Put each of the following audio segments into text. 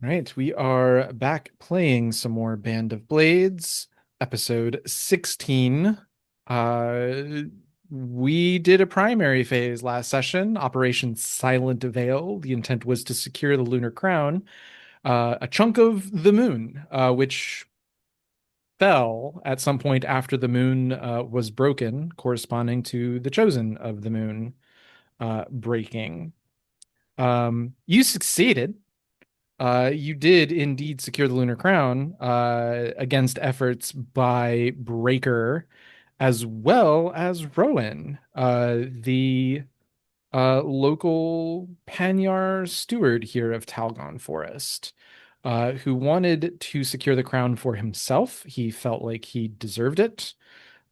Right, we are back playing some more Band of Blades, episode 16. Uh, we did a primary phase last session, Operation Silent Veil. The intent was to secure the Lunar Crown, a chunk of the moon, which fell at some point after the moon was broken, corresponding to the chosen of the moon breaking. You succeeded. You did indeed secure the Lunar Crown against efforts by Breaker as well as Rowan, the local Panyar steward here of Talgon Forest, who wanted to secure the crown for himself. He felt like he deserved it,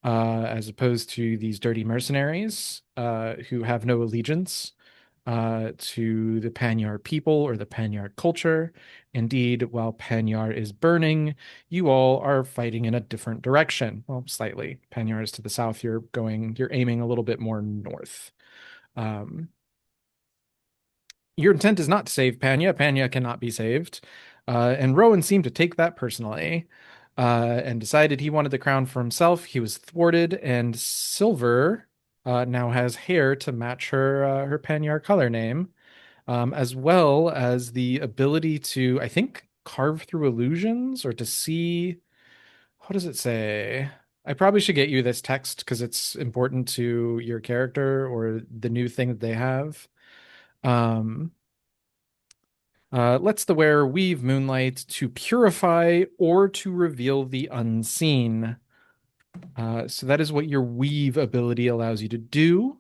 as opposed to these dirty mercenaries who have no allegiance to the Panyar people or the Panyar culture. Indeed, while Panyar is burning, you all are fighting in a different direction. Well, slightly. Panyar is to the south. You're aiming a little bit more north. Um, your intent is not to save Panya. Panya cannot be saved. And Rowan seemed to take that personally, and decided he wanted the crown for himself. He was thwarted, and Silver now has hair to match her Panyar color name, as well as the ability to, I think, carve through illusions or to see. What does it say? I probably should get you this text because it's important to your character or the new thing that they have. Um, lets the wearer weave moonlight to purify or to reveal the unseen. So that is what your weave ability allows you to do.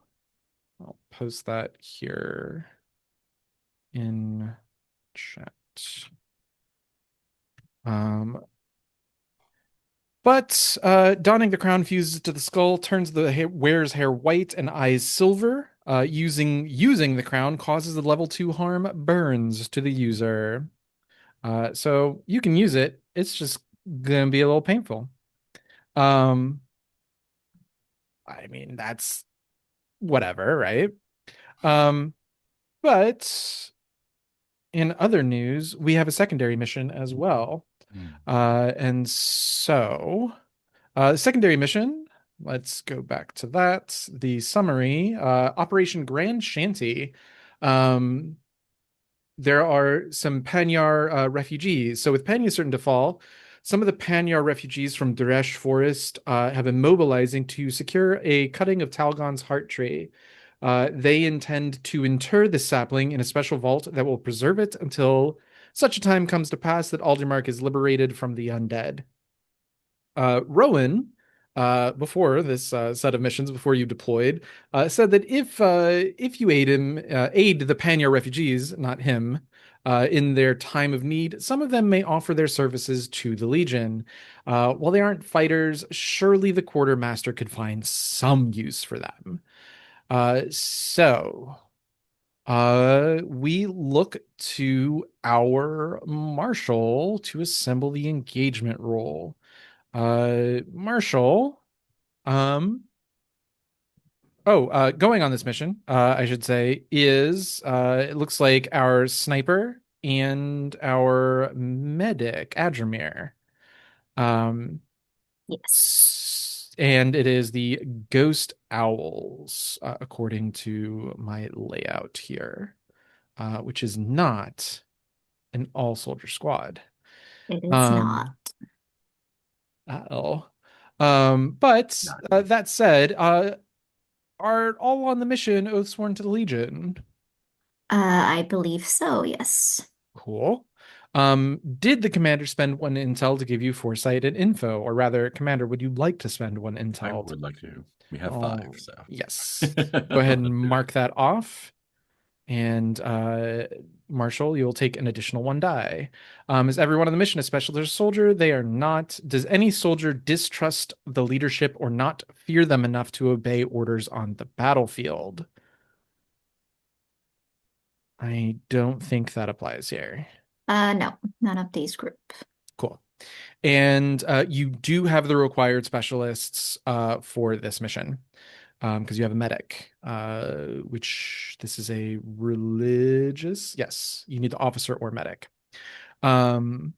I'll post that here in chat. Um, but donning the crown fuses to the skull turns the wearer's hair white and eyes silver. Using the crown causes the level 2 harm burns to the user. So you can use it. It's just gonna be a little painful. Um, I mean, that's whatever, right? Um, but in other news, we have a secondary mission as well. Mm. And so the secondary mission, let's go back to that. The summary, Operation Grand Shanty. Um, there are some Panyar refugees. So with Panya certain to fall, some of the Panyar refugees from Duresh Forest have been mobilizing to secure a cutting of Talgon's heart tree. They intend to inter the sapling in a special vault that will preserve it until such a time comes to pass that Aldermark is liberated from the undead. Rowan, before this set of missions, before you deployed, said that if you aid the Panya refugees, not him, in their time of need, some of them may offer their services to the Legion. While they aren't fighters, surely the quartermaster could find some use for them. We look to our marshal to assemble the engagement role. Marshall, um, going on this mission, I should say, is it looks like our sniper and our medic, Adramir. Um, Yes. and it is the Ghost Owls, according to my layout here, which is not an all soldier squad. It is not. Um, oh. But Not me. that said, are all on the mission oath sworn to the Legion. I believe so, yes. Cool. Did the commander spend one intel to give you foresight and info? Or rather, commander, would you like to spend one I intel? would like to. We have five, Oh, so. yes. Go ahead and mark that off. And Marshall, you'll take an additional one die. Is everyone on the mission a specialist soldier? They are not. Does any soldier distrust the leadership or not fear them enough to obey orders on the battlefield? I don't think that applies here. No, none of these group. Cool. And you do have the required specialists for this mission because you have a medic, which this is a religious. Yes, you need the officer or medic. Um,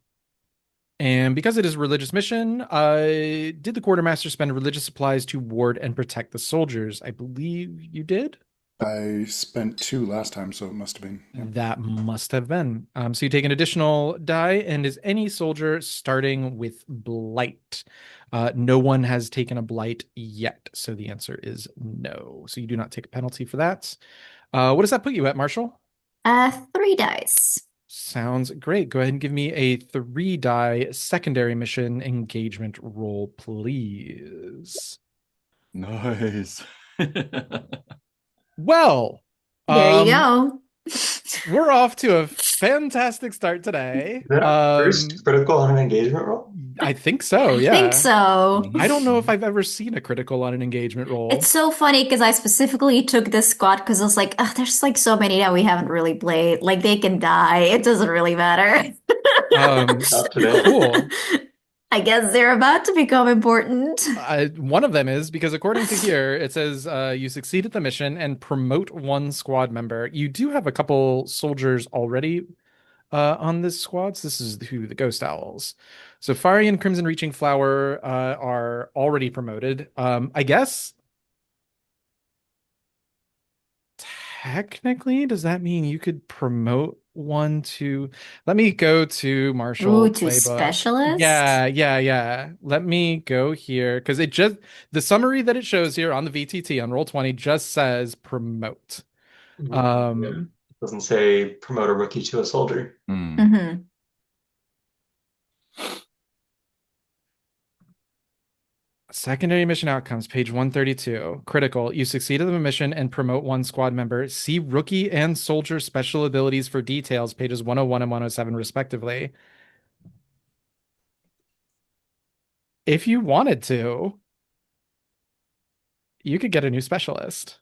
and because it is a religious mission, did the quartermaster spend religious supplies to ward and protect the soldiers? I believe you did. I spent 2 last time, so it must have been. Yep. That must have been. So you take an additional die, and is any soldier starting with blight? No one has taken a blight yet, so the answer is no. So you do not take a penalty for that. What does that put you at, Marshall? 3 dice. Sounds great. Go ahead and give me a 3 die secondary mission engagement roll, please. Nice. Well, There you um, go. we're off to a fantastic start today. Is that our first critical on an engagement roll? I think so, I think yeah. so. I don't know if I've ever seen a critical on an engagement roll. It's so funny because I specifically took this squad because I was like, "Ugh, there's like so many that we haven't really played. Like they can die. It doesn't really matter." Not today. Cool. I guess they're about to become important. One of them is because according to here, it says you succeeded the mission and promote one squad member. You do have a couple soldiers already on this squad. So this is who the Ghost Owls. So Fiery and Crimson Reaching Flower are already promoted. I guess technically, does that mean you could promote one to? Let me go to Ooh, Marshall to Playbook. specialist? Yeah. Let me go here because it just the summary that it shows here on the VTT on Roll20 just says promote. Yeah. It doesn't say promote a rookie to a soldier. Mm-hmm. Secondary mission outcomes, page 132. Critical. You succeeded the mission and promote one squad member. See rookie and soldier special abilities for details, pages 101 and 107, respectively. If you wanted to, you could get a new specialist.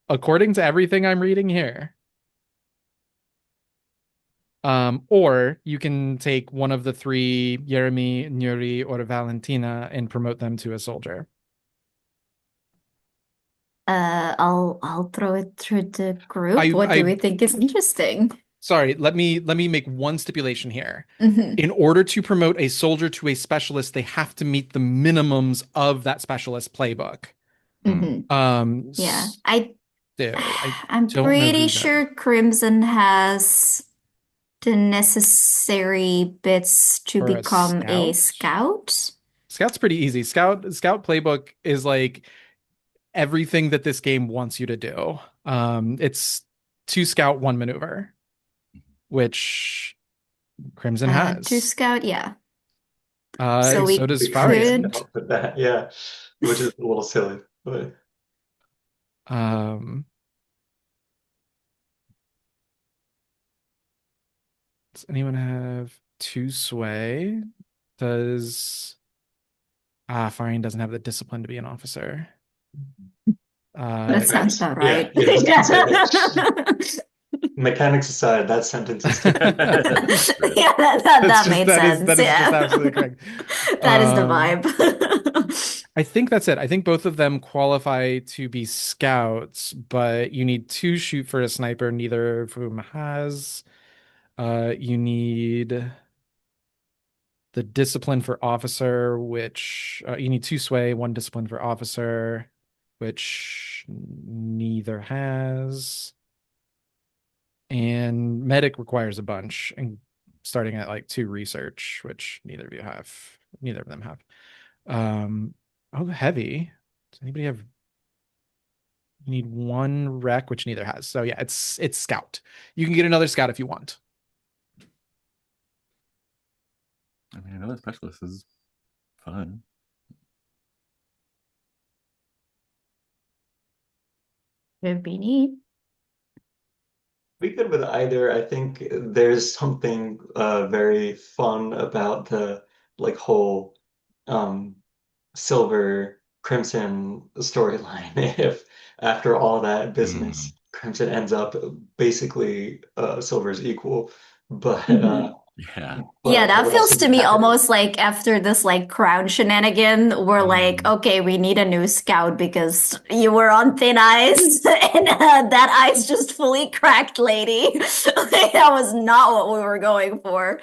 According to everything I'm reading here. Or you can take one of the three, Jeremy, Nuri, or Valentina, and promote them to a soldier. I'll throw it through the group. What do I we think is interesting? sorry, let me make one stipulation here. Mm-hmm. In order to promote a soldier to a specialist, they have to meet the minimums of that specialist playbook. Mm-hmm. Yeah, I I'm don't know pretty who does. sure Crimson has the necessary bits to For a become a scout? scout. Scout's pretty easy. Scout playbook is like everything that this game wants you to do. It's 2 scout, 1 maneuver, which Crimson To has. scout, yeah. So So we does We can't Farian. could. help with that, yeah, which is a little silly. But Um, does anyone have 2 sway? Does Farian doesn't have the discipline to be an officer. That sounds Yes. about yeah, right. yeah, I was gonna say that. Mechanics aside, that sentence is Yeah, that made sense. That is just Yeah. absolutely correct. That is the Um, vibe. I think that's it. I think both of them qualify to be scouts, but you need 2 shoot for a sniper, neither of whom has. You need the discipline for officer, which you need 2 sway, 1 discipline for officer, which neither has. And medic requires a bunch, and starting at like 2 research, which neither of them have. Oh, heavy. Does anybody have? You need 1 rec, which neither has. So yeah, it's scout. You can get another scout if you want. I mean, another specialist is fun. Would be neat. be good with either. I think there's something very fun about the like whole um Silver Crimson storyline. If after all that business, Crimson ends up basically Silver's equal. But Mhm. Yeah. Yeah, but that what else feels did to you me have? almost like after this like crown shenanigan, we're like, Mm. okay, we need a new scout because you were on thin ice and that ice just fully cracked, lady. Like, that was not what we were going for.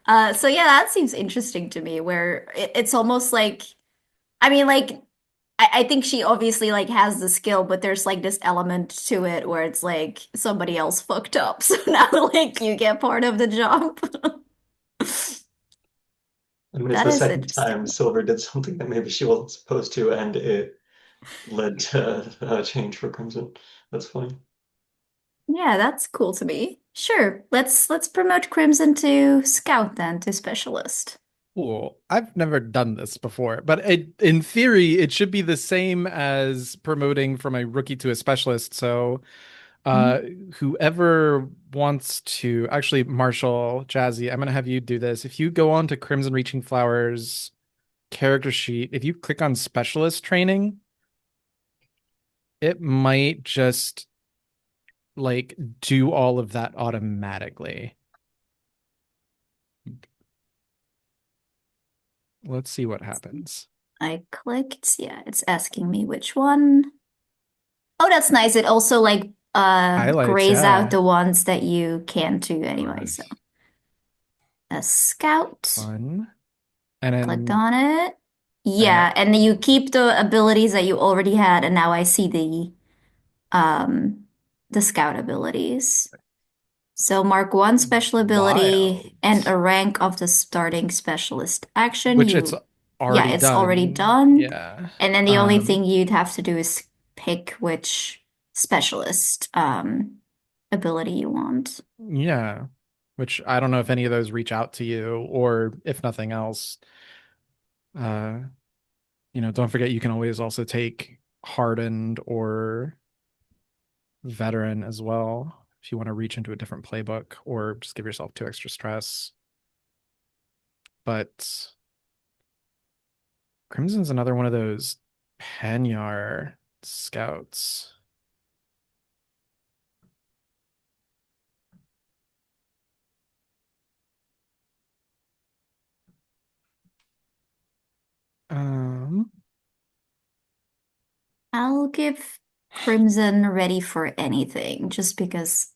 So yeah, that seems interesting to me, where it's almost like, I mean, like, I think she obviously like has the skill, but there's like this element to it where it's like somebody else fucked up, so now like you get part of the job. I mean, it's That the is second interesting. time Silver did something that maybe she wasn't supposed to, and it led to a change for Crimson. That's funny. Yeah, that's cool to me. Sure, let's promote Crimson to Scout then, to Specialist. Cool. I've never done this before, but in theory, it should be the same as promoting from a rookie to a specialist. So, uh, Mhm. whoever wants to, actually, Marshall, Jazzy, I'm gonna have you do this. If you go on to Crimson Reaching Flowers character sheet, if you click on specialist training, it might just like do all of that automatically. Let's see what happens. I clicked. Yeah, it's asking me which one. Oh, that's nice. It also like Highlights, grays out yeah. the ones that you can't do anyway. So Nice. a Scout. Fun. And Clicked then on it. uh, Yeah, and you keep the abilities that you already had, and now I see um the Scout abilities. So mark one special ability and wild, a rank of the starting specialist action. which it's You, yeah, already it's already done. done. Yeah. And then the only Um, thing you'd have to do is pick which specialist ability you want. yeah. Which I don't know if any of those reach out to you or if nothing else, uh, don't forget you can always also take hardened or veteran as well if you want to reach into a different playbook or just give yourself 2 extra stress. But Crimson's another one of those Panyar scouts. Um, I'll give Crimson ready for anything just because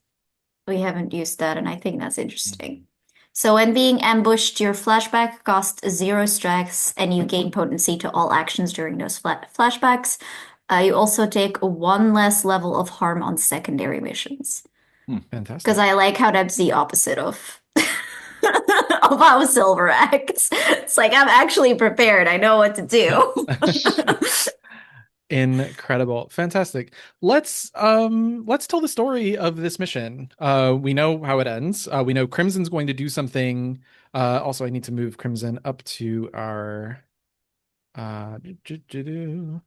we haven't used that, and I think that's interesting. So when being ambushed, your flashback costs 0 stress, and you gain potency to all actions during those flashbacks. You also take 1 less level of harm on secondary missions. Because Fantastic. I like how that's the opposite of of how Silver acts. It's like I'm actually prepared. I know what to do. Incredible. Fantastic. Let's tell the story of this mission. We know how it ends. We know Crimson's going to do something. Also I need to move Crimson up to our do, do, do, do.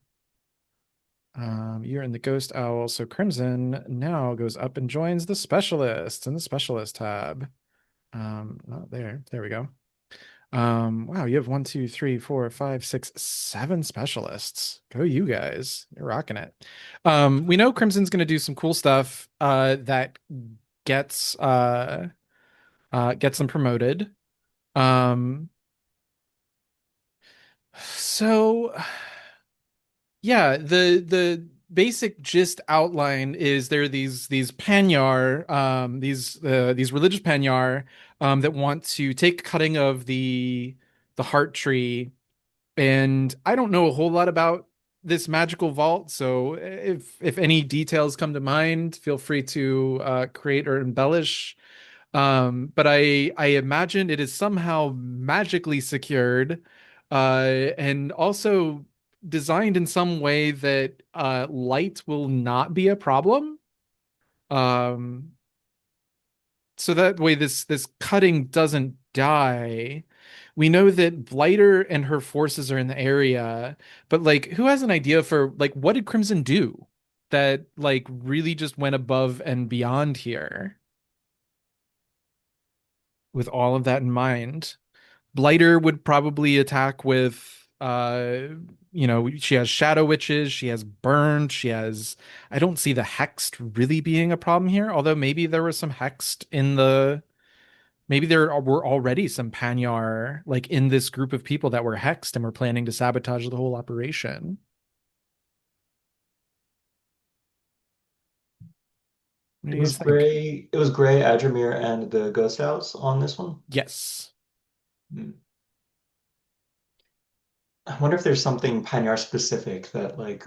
You're in the Ghost Owl, so Crimson now goes up and joins the specialist in the specialist tab. Not there. There we go. Wow, you have 1, 2, 3, 4, 5, 6, 7 specialists. Go you guys. You're rocking it. We know Crimson's gonna do some cool stuff that gets gets them promoted. Um so yeah, the basic gist outline is there are these Panyar, these religious Panyar that want to take cutting of the heart tree. And I don't know a whole lot about this magical vault, so if any details come to mind, feel free to create or embellish. But I imagine it is somehow magically secured, and also designed in some way that light will not be a problem. Um, so that way this cutting doesn't die. We know that Blighter and her forces are in the area, but like who has an idea for like what did Crimson do that like really just went above and beyond here with all of that in mind? Blighter would probably attack with she has Shadow Witches, she has Burned, she has I don't see the Hexed really being a problem here, although maybe there was some Hexed in Maybe there were already some Panyar like in this group of people that were hexed and were planning to sabotage the whole operation. What do It you was guys think? Gray. It was Gray, Adramir, and the Ghost House on this one. Yes. Hmm. I wonder if there's something Pioneer specific that like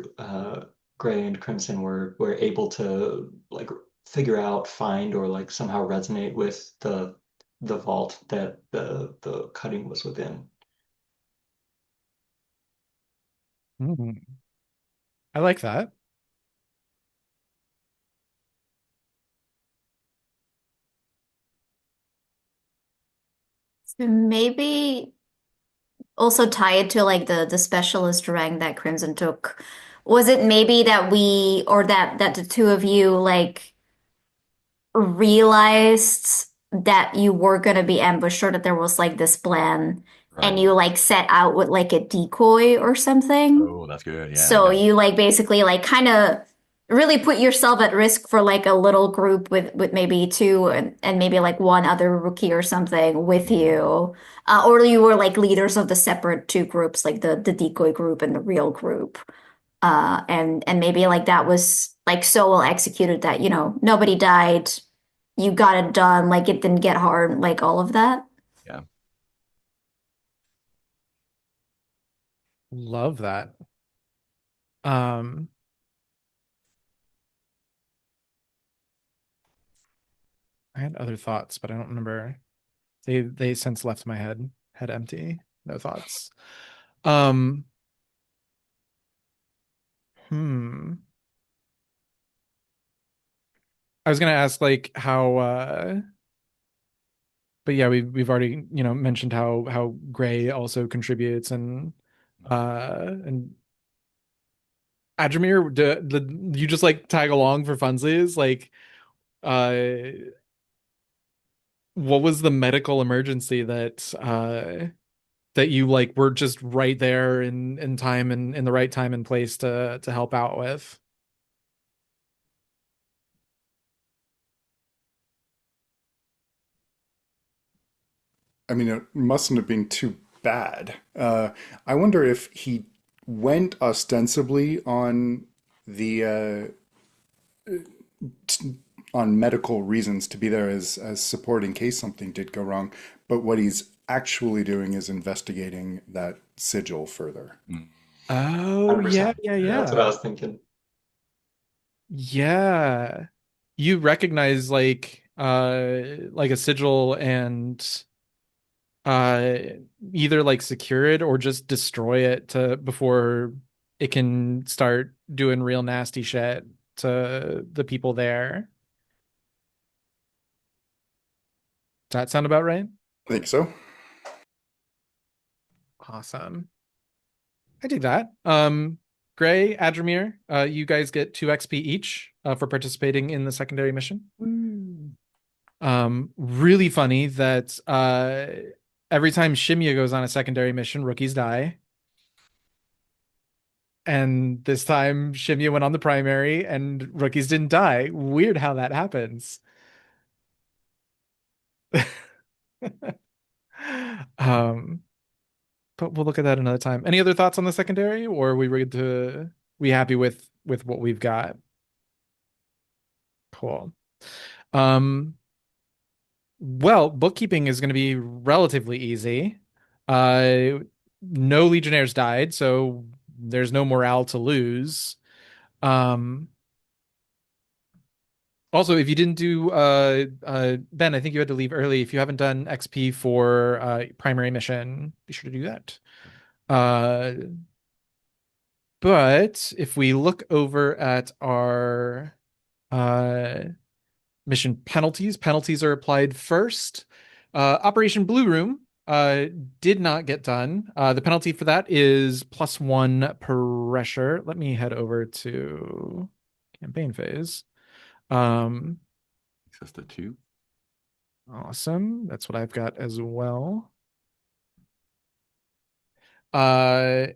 Gray and Crimson were able to like figure out, find, or like somehow resonate with the vault that the cutting was within. Mhm. I like that. So maybe also tied to like the specialist rank that Crimson took. Was it maybe that we or that the two of you like realized that you were gonna be ambushed or that there was like this plan and Right. you like set out with like a decoy or something? Oh, that's good. Yeah, So yeah. you like basically like kind of really put yourself at risk for like a little group with maybe two and maybe like one other rookie or something with Mhm. you. Or you were like leaders of the separate two groups, like the decoy group and the real group. And maybe like that was like so well executed that, you know, nobody died. You got it done, like it didn't get hard, like all of that. Yeah. Love that. Um, I had other thoughts, but I don't remember. They since left my head. Head empty. No thoughts. Um, hmm. I was gonna ask like how but yeah, we've already, mentioned how Gray also contributes and Adramir, you just like tag along for funsies? Like uh what was the medical emergency that you like were just right there in time and in the right time and place to help out with? I mean, it mustn't have been too bad. I wonder if he went ostensibly on the on medical reasons to be there as support in case something did go wrong, but what he's actually doing is investigating that sigil further. Mm. Oh, yeah, 100%. yeah, Yeah, that's what I yeah. was thinking. Yeah. You recognize like a sigil and uh either like secure it or just destroy it to before it can start doing real nasty shit to the people there. Does that sound about right? I think so. Awesome. I do that. Gray, Adramir, you guys get 2 XP each for participating in the secondary mission. Woo. Really funny that every time Shimya goes on a secondary mission, rookies die. And this time Shimya went on the primary and rookies didn't die. Weird how that happens. Um, but we'll look at that another time. Any other thoughts on the secondary, or are we ready to we happy with what we've got? Cool. Um, well, bookkeeping is going to be relatively easy. Uh, no Legionnaires died, so there's no morale to lose. Um, Also, if you didn't do Ben, I think you had to leave early. If you haven't done XP for primary mission, be sure to do that. Uh, but if we look over at our uh mission penalties, penalties are applied first. Operation Blue Room did not get done. The penalty for that is +1 pressure. Let me head over to campaign phase. Um, Access to two. Awesome. That's what I've got as well. Uh,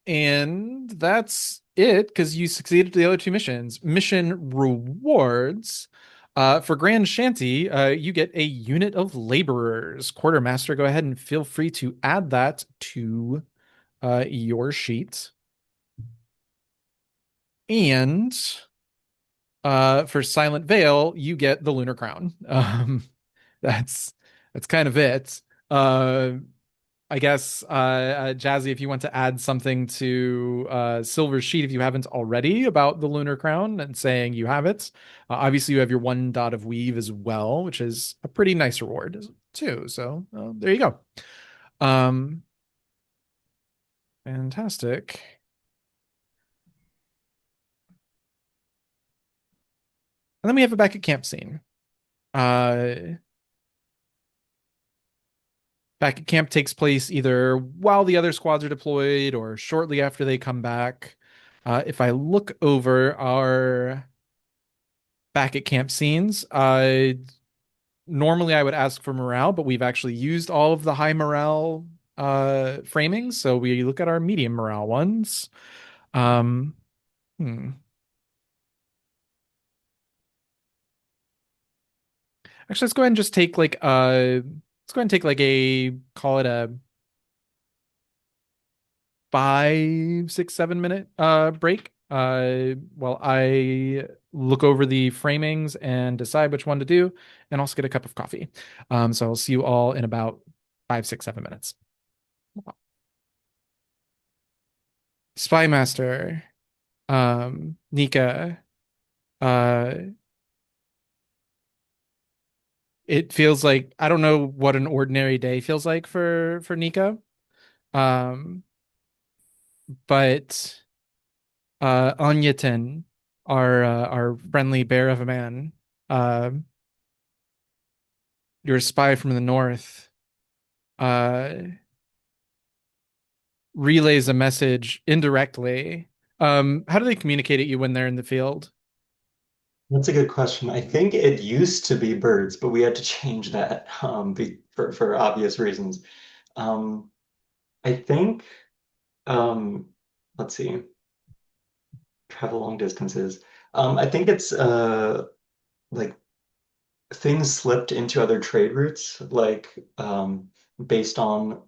and that's it because you succeeded the other two missions. Mission rewards. For Grand Shanty, you get a unit of laborers. Quartermaster, go ahead and feel free to add that to your sheet. And for Silent Vale, you get the Lunar Crown. That's that's kind of it. Uh, I guess, Jazzy, if you want to add something to Silver's sheet, if you haven't already, about the Lunar Crown and saying you have it. Obviously, you have your 1 dot of weave as well, which is a pretty nice reward too. So there you go. Um, Fantastic. And then we have a back at camp scene. Uh, Back at camp takes place either while the other squads are deployed or shortly after they come back. If I look over our back at camp scenes, normally I would ask for morale, but we've actually used all of the high morale framings, so we look at our medium morale ones. Um, hmm. Actually, let's go ahead and just take like let's go ahead and take like a call it a 5, 6, 7 minute break while I look over the framings and decide which one to do, and also get a cup of coffee. So I'll see you all in about 5, 6, 7 minutes. Spy Master, Nika, uh, it feels like I don't know what an ordinary day feels like for Nika. Um, but Anyatin, our friendly bear of a man, uh, your spy from the north, uh, relays a message indirectly. How do they communicate at you when they're in the field? That's a good question. I think it used to be birds, but we had to change that for obvious reasons. Um, I think um, let's see, travel long distances. I think it's like things slipped into other trade routes, like based on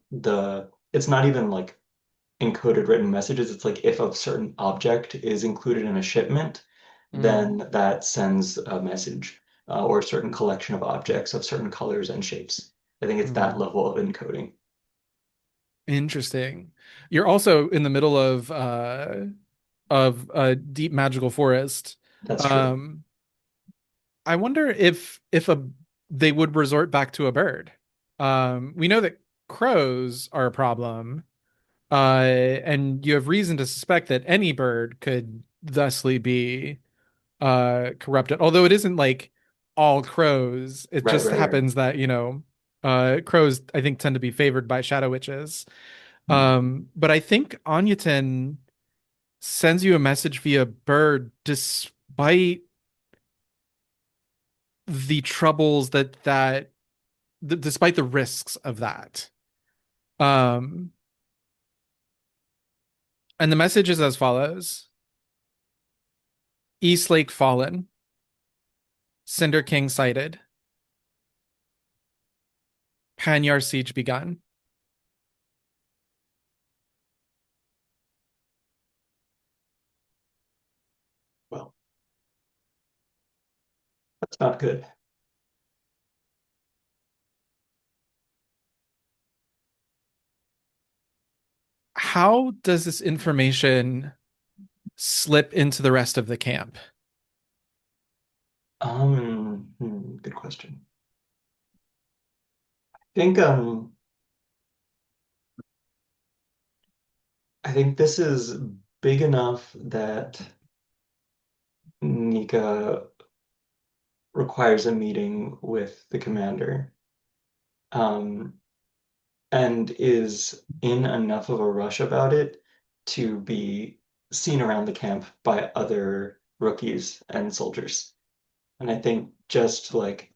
it's not even like encoded written messages. It's like if a certain object is included in a shipment, Mm, then that sends a message or a certain collection of objects of certain colors and shapes. I think it's that mm. level of encoding. Interesting. You're also in the middle of a deep magical forest. That's true. Um, I wonder if a they would resort back to a bird. We know that crows are a problem, and you have reason to suspect that any bird could thusly be corrupted. Although it isn't like all crows. It Right, just right, right. happens that, crows I think tend to be favored by shadow witches. Hmm. But I think Anyutin sends you a message via bird despite the troubles despite the risks of that. Um, and the message is as follows: East Lake fallen, Cinder King sighted, Panyar siege begun. Well, that's not good. How does this information slip into the rest of the camp? Good question. I think I think this is big enough that Nika requires a meeting with the commander, um, and is in enough of a rush about it to be seen around the camp by other rookies and soldiers. And I think just like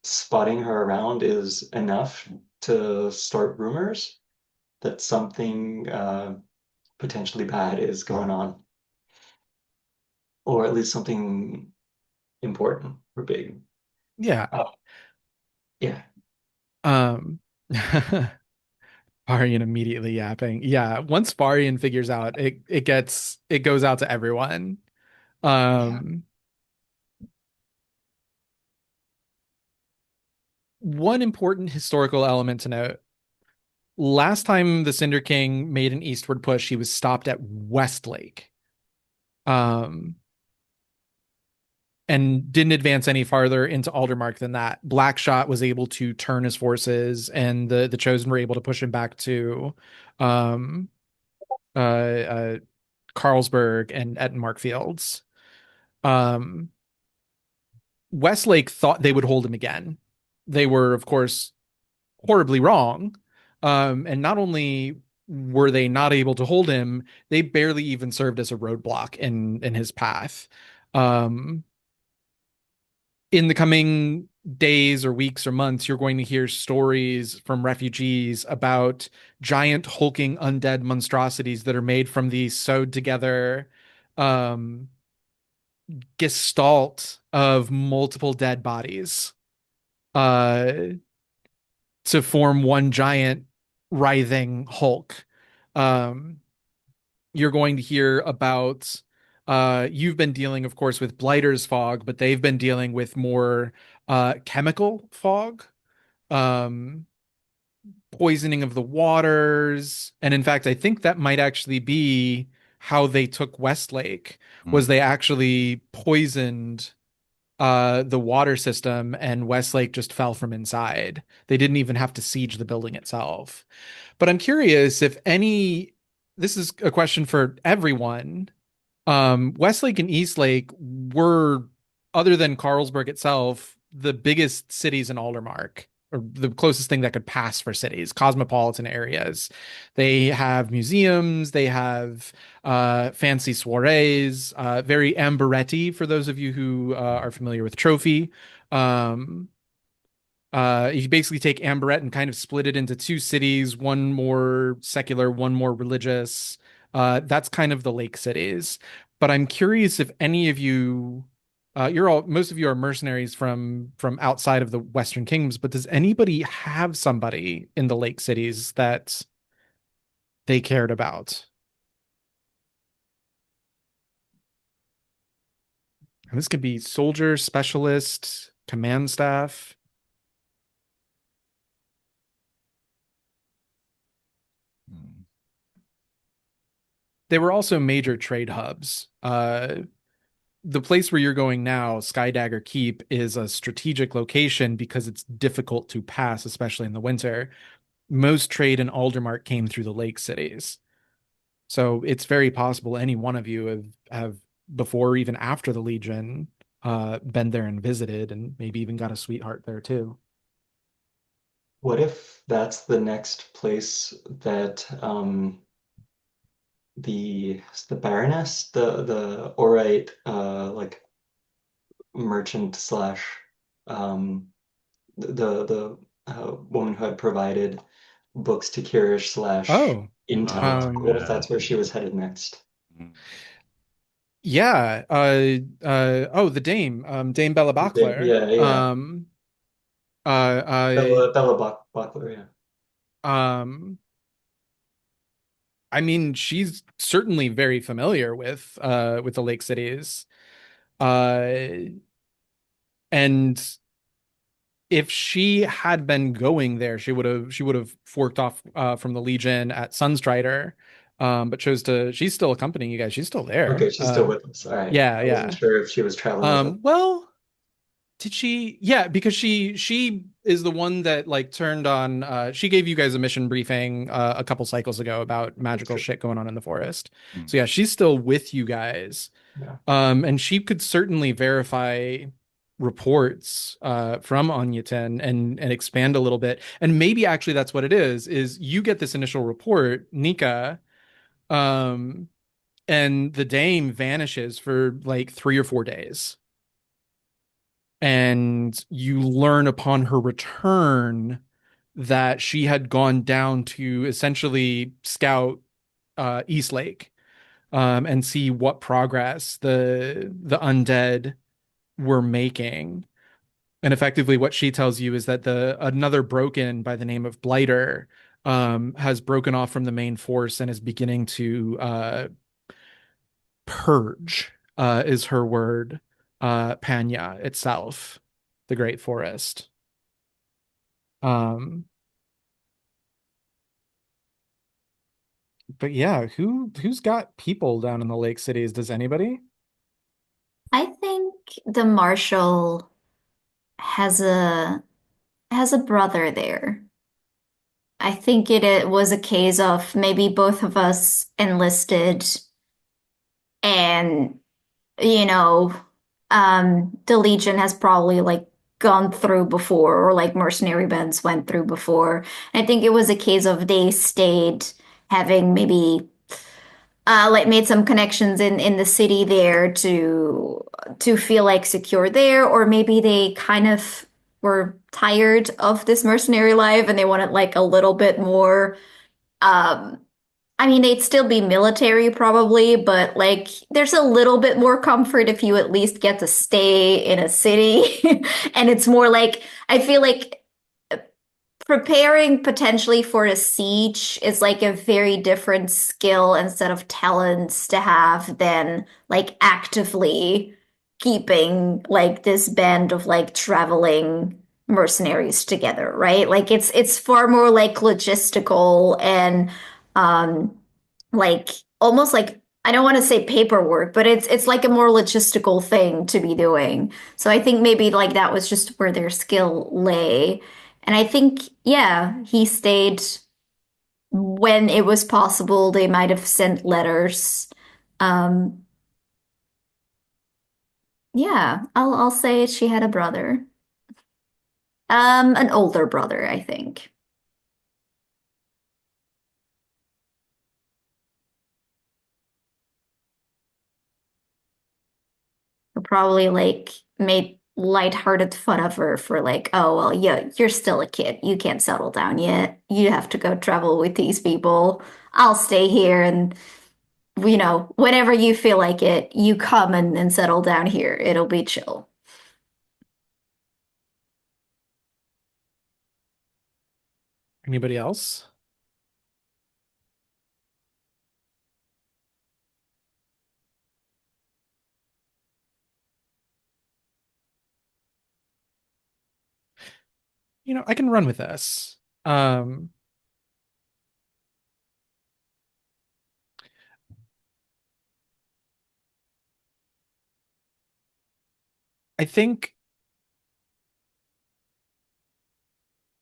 spotting her around is enough to start rumors that something potentially bad is going on, or at least something important or big. Yeah. Uh, yeah, Um, Varian immediately yapping. Yeah, once Varian figures out, it goes out to everyone. yeah. Um, One important historical element to note. Last time the Cinder King made an eastward push, he was stopped at Westlake. Um, and didn't advance any farther into Aldermark than that. Blackshot was able to turn his forces, and the Chosen were able to push him back to um, uh, Carlsberg and Ettenmark Fields. Um, Westlake thought they would hold him again. They were, of course, horribly wrong. And not only were they not able to hold him, they barely even served as a roadblock in his path. Um, in the coming days or weeks or months, you're going to hear stories from refugees about giant hulking undead monstrosities that are made from these sewed together um, gestalt of multiple dead bodies uh, to form one giant writhing hulk. Um, you're going to hear about you've been dealing, of course, with Blighter's fog, but they've been dealing with more chemical fog, um, poisoning of the waters. And in fact, I think that might actually be how they took Westlake, was Mm. they actually poisoned the water system, and Westlake just fell from inside. They didn't even have to siege the building itself. But I'm curious if any, this is a question for everyone. Westlake and Eastlake were, other than Carlsberg itself, the biggest cities in Aldermark, or the closest thing that could pass for cities, cosmopolitan areas. They have museums, they have fancy soirees, very Amberetti for those of you who are familiar with Trophy. Um, you basically take Amberette and kind of split it into two cities, one more secular, one more religious. That's kind of the lake cities. But I'm curious if any of you, most of you are mercenaries from outside of the Western Kingdoms, but does anybody have somebody in the lake cities that they cared about? And this could be soldier, specialist, command staff. Mm. They were also major trade hubs. The place where you're going now, Skydagger Keep, is a strategic location because it's difficult to pass, especially in the winter. Most trade in Aldermark came through the lake cities. So it's very possible any one of you have before or even after the Legion been there and visited and maybe even got a sweetheart there too. What if that's the next place that the Baroness, the Orite like merchant slash um the woman who had provided books to Kirish slash Oh, intel. Oh, um, What if yeah. that's where she was headed next? Mm. yeah. Oh, the Dame, Dame Bella Bachler. Yeah, yeah. Uh, Bella Buckler, yeah. um, I mean, she's certainly very familiar with the Lake Cities. Uh and if she had been going there, she would have forked off from the Legion at Sunstrider, but chose to she's still accompanying you guys. She's still Okay, there. she's still with us. All right. Yeah, I wasn't yeah. sure if she was traveling with us. Well, did she? Yeah, because she is the one that like turned on she gave you guys a mission briefing a couple cycles ago about That's magical true. shit going on in the forest. Mm. So yeah, she's still with you guys. Yeah. And she could certainly verify reports from Onyatin and expand a little bit. And maybe actually that's what it is you get this initial report, Nika, um, and the dame vanishes for like 3 or 4 days. And you learn upon her return that she had gone down to essentially scout East Lake and see what progress the undead were making. And effectively, what she tells you is that the another broken by the name of Blighter has broken off from the main force and is beginning to purge, is her word, Panya itself, the Great Forest. Um, but yeah, who's got people down in the Lake Cities? Does anybody? I think the Marshal has a brother there. I think it was a case of maybe both of us enlisted and you know, the Legion has probably like gone through before, or like mercenary bands went through before. I think it was a case of they stayed having maybe like made some connections in the city there to feel like secure there, or maybe they kind of were tired of this mercenary life and they wanted like a little bit more um I mean, they'd still be military probably, but like there's a little bit more comfort if you at least get to stay in a city. And it's more like I feel like preparing potentially for a siege is like a very different skill and set of talents to have than like actively keeping like this band of like traveling mercenaries together, right? Like it's far more like logistical and um like almost like I don't want to say paperwork, but it's like a more logistical thing to be doing. So I think maybe like that was just where their skill lay. And I think, yeah, he stayed when it was possible. They might have sent letters. Um, yeah, I'll say she had a brother. An older brother, I think. Who probably like made lighthearted fun of her for like, oh well, yeah, you're still a kid. You can't settle down yet. You have to go travel with these people. I'll stay here and whenever you feel like it, you come and settle down here. It'll be chill. Anybody else? I can run with this. Um, I think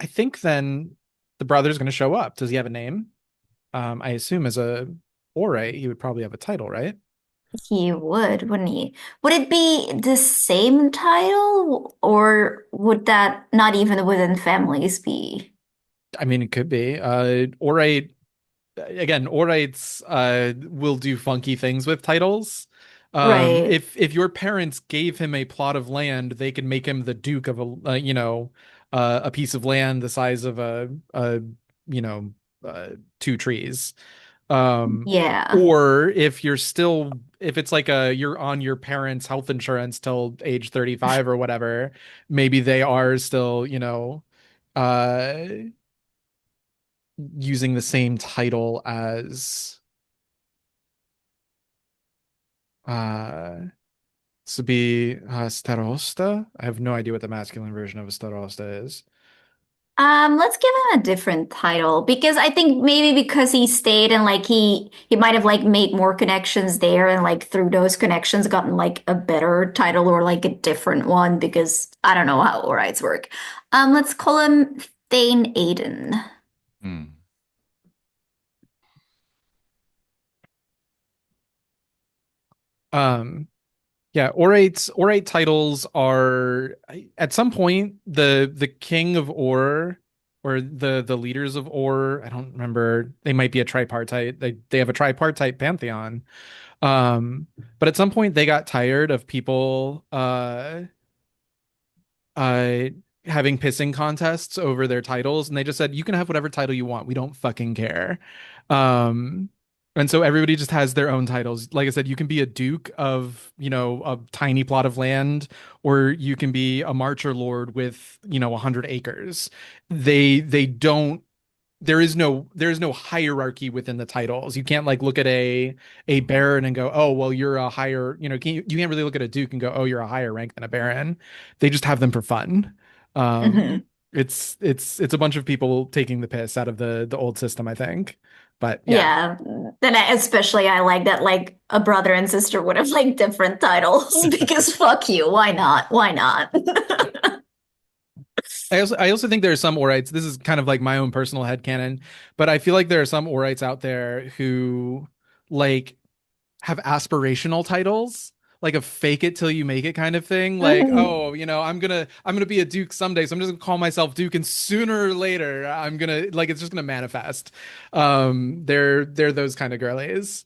I think then the brother's going to show up. Does he have a name? I assume as a Ore, he would probably have a title, right? He would, wouldn't he? Would it be the same title, or would that not even within families be? I mean, it could be. Orate again, Orates will do funky things with titles. Right. If your parents gave him a plot of land, they could make him the duke of a piece of land the size of a you know two trees. Yeah. Or if it's like you're on your parents' health insurance till age 35 or whatever, maybe they are still, uh, using the same title as uh to be starosta. I have no idea what the masculine version of a starosta is. Let's give him a different title because I think maybe because he stayed and like he might have like made more connections there and like through those connections gotten like a better title or like a different one because I don't know how rights work. Let's call him Thane Aiden. Hmm. Um, Yeah, orate titles are at some point the king of Or or the leaders of Or. I don't remember. They might be a tripartite. They have a tripartite pantheon. Um, but at some point they got tired of people uh having pissing contests over their titles, and they just said you can have whatever title you want. We don't fucking care. Um, And so everybody just has their own titles. Like I said, you can be a duke of, a tiny plot of land, or you can be a marcher lord with, 100 acres. They don't there is no hierarchy within the titles. You can't like look at a baron and go, "Oh, well, you're a higher," you can't really look at a duke and go, "Oh, you're a higher rank than a baron." They just have them for fun. Um Mhm. it's a bunch of people taking the piss out of the old system, I think. But yeah. Yeah. Then especially I like that like a brother and sister would have like different titles because fuck you. Why not? Why not? I also think there are some Orites. This is kind of like my own personal headcanon, but I feel like there are some Orites out there who like have aspirational titles, like a fake it till you make it kind of thing. Like, Mhm. oh, I'm gonna be a duke someday, so I'm just gonna call myself duke, and sooner or later I'm gonna like it's just gonna manifest. They're those kind of girlies.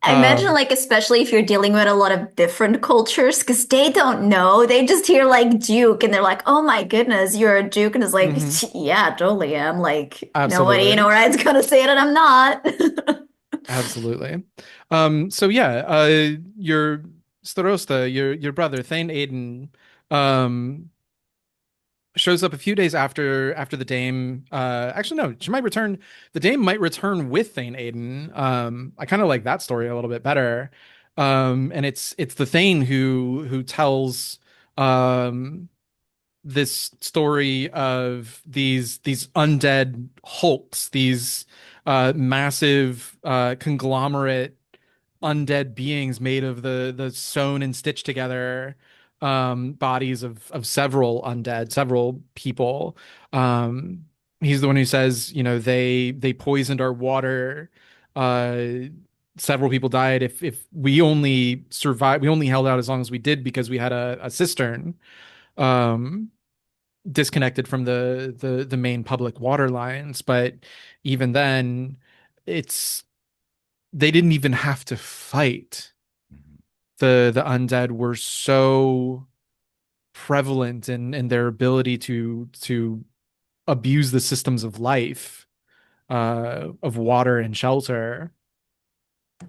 I imagine Um, like especially if you're dealing with a lot of different cultures because they don't know. They just hear like Duke and they're like, "Oh my goodness, you're a Duke." And it's like, mhm, "Yeah, totally am." Like nobody, absolutely. it's gonna say that I'm not. Absolutely. So yeah, your Starosta, your brother, Thane Aiden, um, shows up a few days after the Dame. Actually, no, she might return. The Dame might return with Thane Aiden. I kind of like that story a little bit better. And it's the Thane who tells um this story of these undead hulks, these massive conglomerate undead beings made of the sewn and stitched together bodies of several undead, several people. Um, he's the one who says, they poisoned our water. Uh, Several people died. If we only survived, we only held out as long as we did because we had a cistern. Um, Disconnected from the main public water lines, but even then it's they didn't even have to fight. Mhm. The undead were so prevalent in their ability to abuse the systems of life, of water and shelter,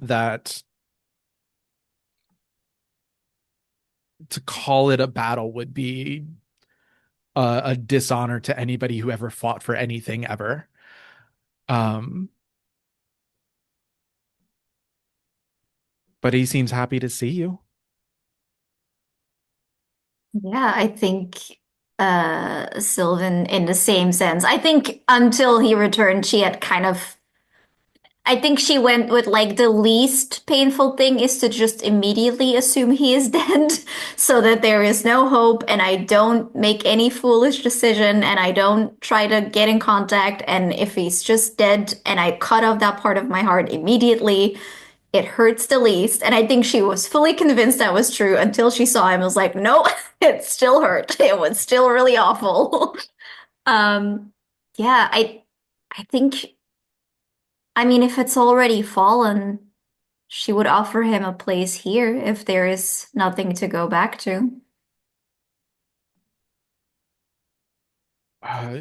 that to call it a battle would be a dishonor to anybody who ever fought for anything ever. um but he seems happy to see you. Yeah, I think Sylvan in the same sense. I think until he returned, she had kind of I think she went with like the least painful thing is to just immediately assume he is dead so that there is no hope and I don't make any foolish decision and I don't try to get in contact. And if he's just dead and I cut off that part of my heart immediately, it hurts the least. And I think she was fully convinced that was true until she saw him. I was like, no, it still hurt. It was still really awful. Um, yeah, I think I mean, if it's already fallen, she would offer him a place here if there is nothing to go back to. uh,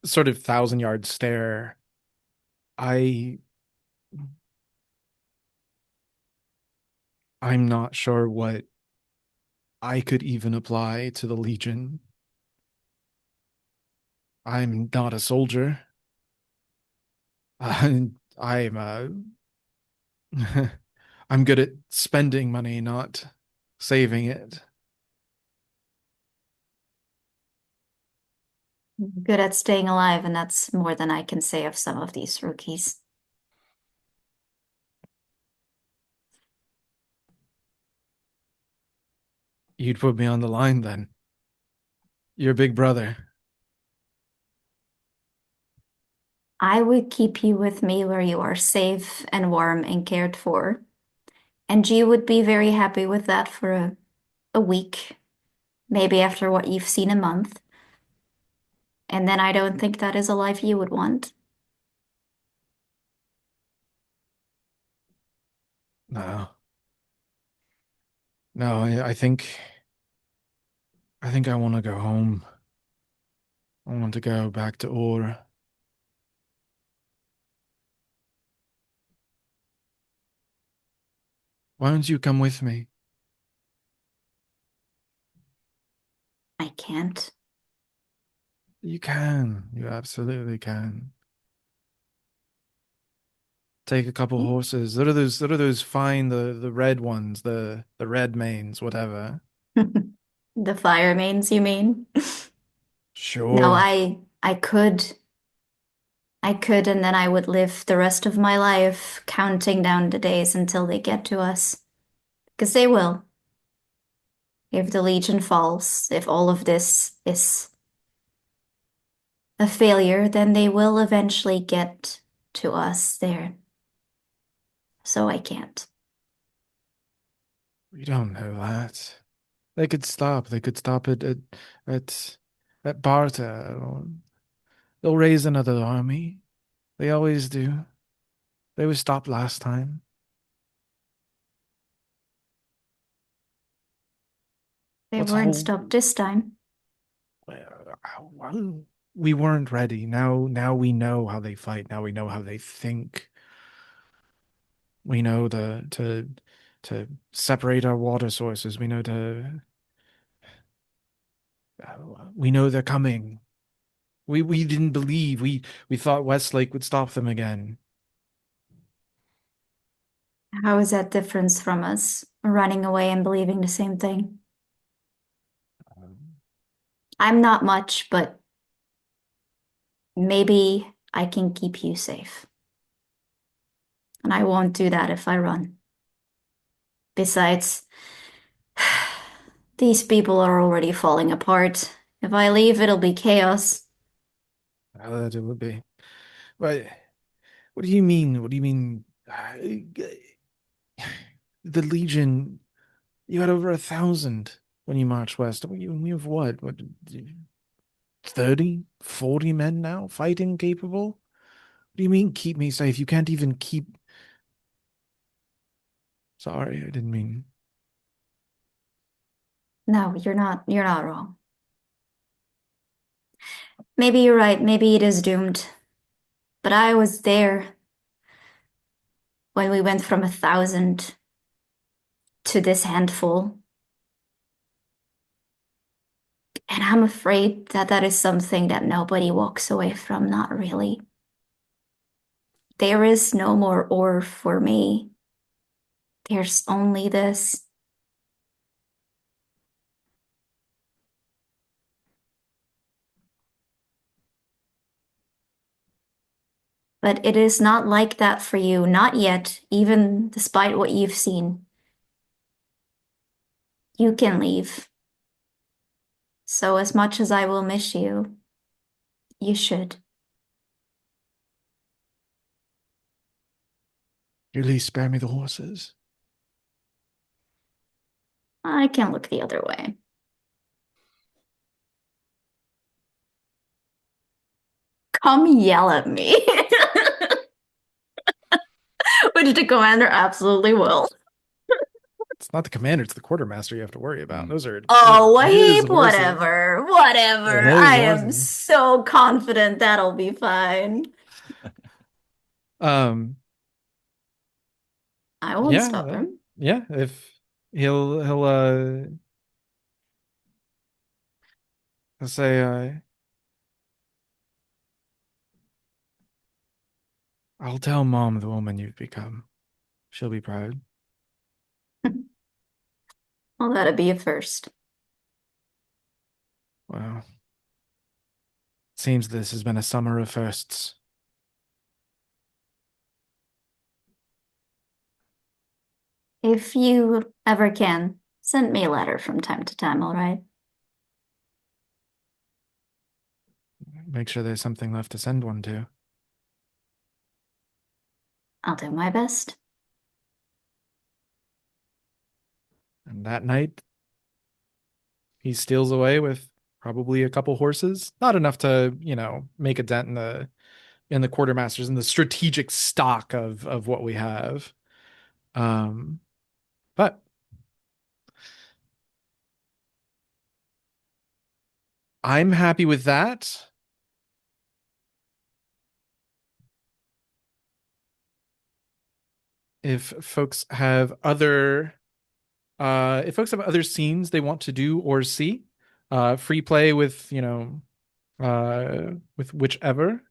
Sort of thousand-yard stare. I I'm not sure what I could even apply to the Legion. I'm not a soldier. I'm I'm good at spending money, not saving it. Good at staying alive, and that's more than I can say of some of these rookies. You'd put me on the line then. Your big brother. I would keep you with me where you are safe and warm and cared for. And you would be very happy with that for a week, maybe after what you've seen a month. And then I don't think that is a life you would want. No. No, I think I want to go home. I want to go back to Ur. Why don't you come with me? I can't. You can. You absolutely can. Take a couple horses. What are those fine, the red ones, the red manes, whatever. The fire mains, you mean? No, Sure. I could, and then I would live the rest of my life counting down the days until they get to us. Because they will. If the Legion falls, if all of this is a failure, then they will eventually get to us there. So I can't. We don't know that. They could stop. They could stop it at at Barta. They'll raise another army. They always do. They were stopped last time. They What's weren't whole? stopped this time. Well, we weren't ready. Now we know how they fight. Now we know how they think. We know to separate our water sources. We know they're coming. We didn't believe. We thought Westlake would stop them again. How is that different from us running away and believing the same thing? I'm not much, but maybe I can keep you safe. And I won't do that if I run. Besides, these people are already falling apart. If I leave, it'll be chaos. That it would be. But what do you mean? What do you mean? The Legion, you had over 1,000 when you marched west. We have what, 30, 40 men now fighting capable? What do you mean keep me safe? You can't even keep. Sorry, I didn't mean. No, you're not wrong. Maybe you're right, maybe it is doomed. But I was there when we went from 1,000 to this handful. And I'm afraid that that is something that nobody walks away from, not really. There is no more ore for me. There's only this. But it is not like that for you, not yet, even despite what you've seen. You can leave. So as much as I will miss you, you should. You at least spare me the horses. I can look the other way. Come yell at me. Which the commander absolutely will. It's not the commander, it's the quartermaster you have to worry about. Those Oh, are his Wahib, horses. whatever, They're whatever. his I am horses. so confident that'll be fine. Um, I won't yeah, stop him. yeah. If he'll say, I'll tell mom the woman you've become. She'll be proud. Well, that'd be a first. Well, seems this has been a summer of firsts. If you ever can, send me a letter from time to time, all right? Make sure there's something left to send one to. I'll do my best. And that night, he steals away with probably a couple horses. Not enough to, make a dent in the quartermasters and the strategic stock of what we have. But I'm happy with that. if folks have other if folks have other scenes they want to do or see, free play with, with whichever.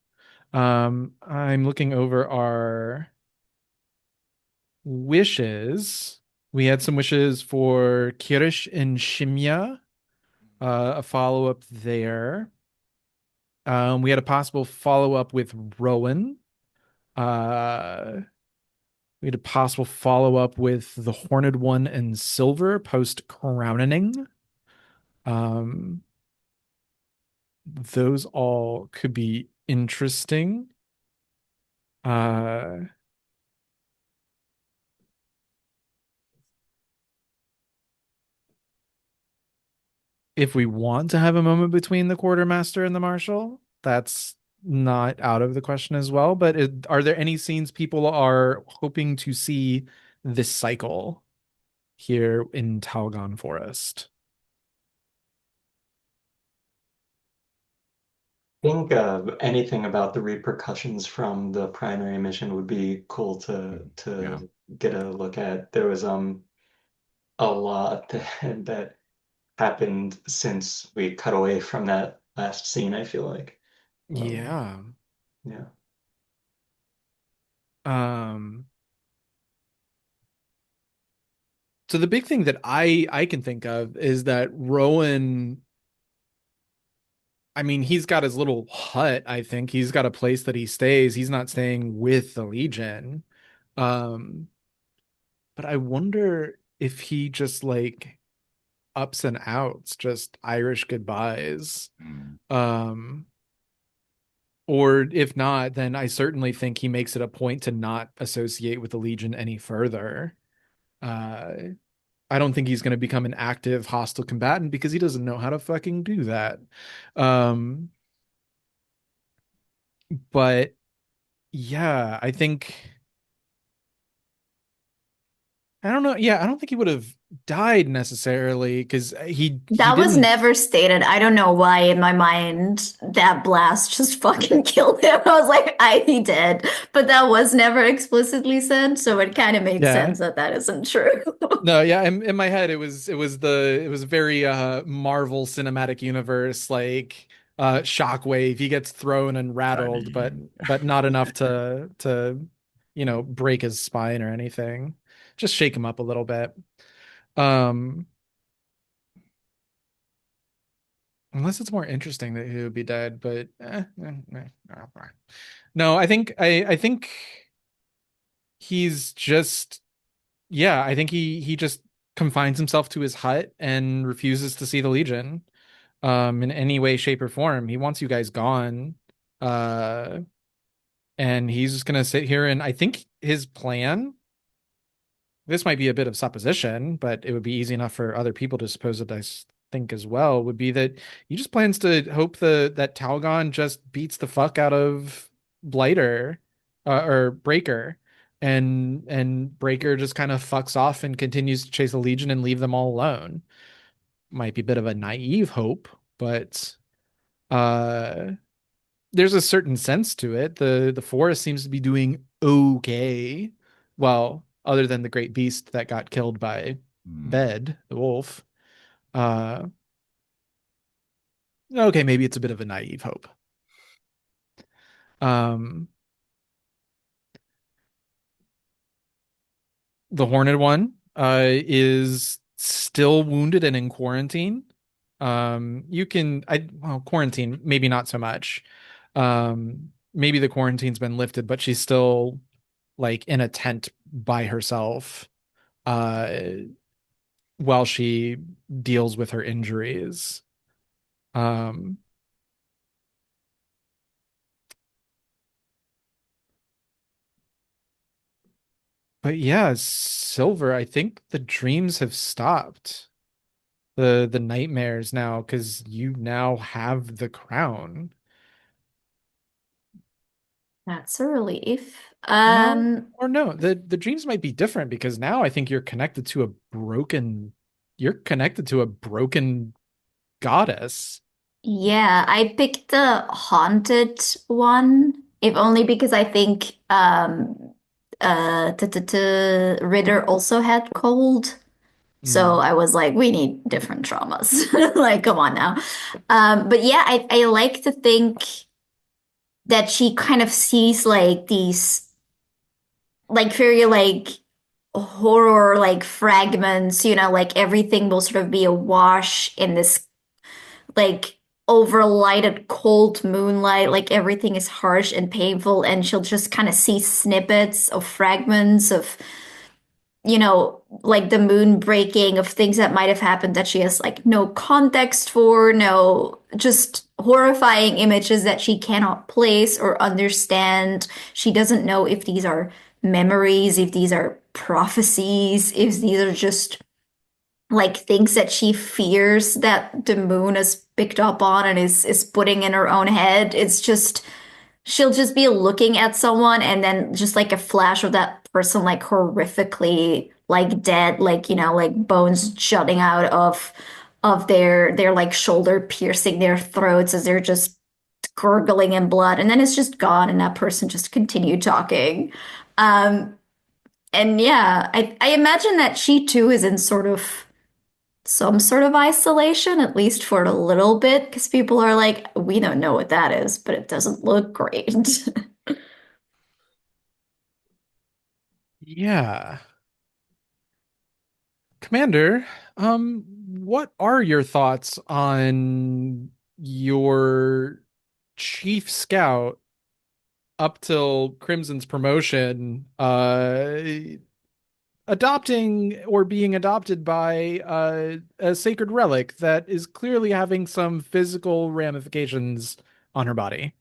I'm looking over our wishes. We had some wishes for Kirish and Shimya, a follow-up there. We had a possible follow-up with Rowan. Uh, we had a possible follow-up with the Horned One and Silver post crowning. Um, those all could be interesting. Uh, if we want to have a moment between the quartermaster and the marshal, that's not out of the question as well. But are there any scenes people are hoping to see this cycle here in Talgon Forest? Think anything about the repercussions from the primary mission would be cool Yeah. to get a look at. There was a lot that happened since we cut away from that last scene, I feel like. Um, Yeah. yeah. Um, so the big thing that I can think of is that Rowan, I mean, he's got his little hut, I think. He's got a place that he stays. He's not staying with the Legion. Um, but I wonder if he just like ups and outs, just Irish goodbyes. Mm. Um, or if not, then I certainly think he makes it a point to not associate with the Legion any further. Uh, I don't think he's going to become an active hostile combatant because he doesn't know how to fucking do that. Um, but yeah, I don't know. Yeah, I don't think he would have died necessarily because he That was didn't. never stated. I don't know why in my mind that blast just fucking killed him. I was like, he did. But that was never explicitly said, so it kind of makes Yeah. sense that that isn't true. No, yeah, in my head it was very Marvel Cinematic Universe like Shockwave. He gets thrown and rattled, Buddy. but not enough to break his spine or anything. Just shake him up a little bit. Um Unless it's more interesting that he would be dead, but no, I think he's just yeah, I think he just confines himself to his hut and refuses to see the Legion in any way, shape, or form. He wants you guys gone. Uh and he's just gonna sit here and I think his plan, this might be a bit of supposition, but it would be easy enough for other people to suppose it, think as well, would be that he just plans to hope that Talgon just beats the fuck out of Blighter or Breaker, and Breaker just kind of fucks off and continues to chase the Legion and leave them all alone. Might be a bit of a naive hope, but uh there's a certain sense to it. The forest seems to be doing okay. Well, other than the great beast that got killed by Mm. Bed, the wolf. Uh okay, maybe it's a bit of a naive hope. Um the Horned One is still wounded and in quarantine. You can quarantine, maybe not so much. Maybe the quarantine's been lifted, but she's still like in a tent by herself uh while she deals with her injuries. Um but yeah, Silver, I think the dreams have stopped. The nightmares now because you now have the crown. That's a relief. Well, or no, the dreams might be different because now I think you're connected to a broken goddess. Yeah, I picked the haunted one, if only because I think Ritter also had cold. So Mm. I was like, we need different traumas. Like, come on now. But yeah, I like to think that she kind of sees like these like very like horror like fragments, like everything will sort of be awash in this like overlighted cold moonlight, like everything is harsh and painful, and she'll just kind of see snippets of fragments of like the moon breaking, of things that might have happened that she has like no context for, no, just horrifying images that she cannot place or understand. She doesn't know if these are memories, if these are prophecies, if these are just like things that she fears that the moon has picked up on and is putting in her own head. It's just she'll just be looking at someone and then just like a flash of that person like horrifically like dead, like like bones jutting out of their like shoulder, piercing their throats as they're just gurgling in blood, and then it's just gone and that person just continued talking. um and yeah, I imagine that she too is in sort of some sort of isolation, at least for a little bit, because people are like, we don't know what that is, but it doesn't look great. Yeah. Commander, what are your thoughts on your chief scout up till Crimson's promotion, adopting or being adopted by a sacred relic that is clearly having some physical ramifications on her body?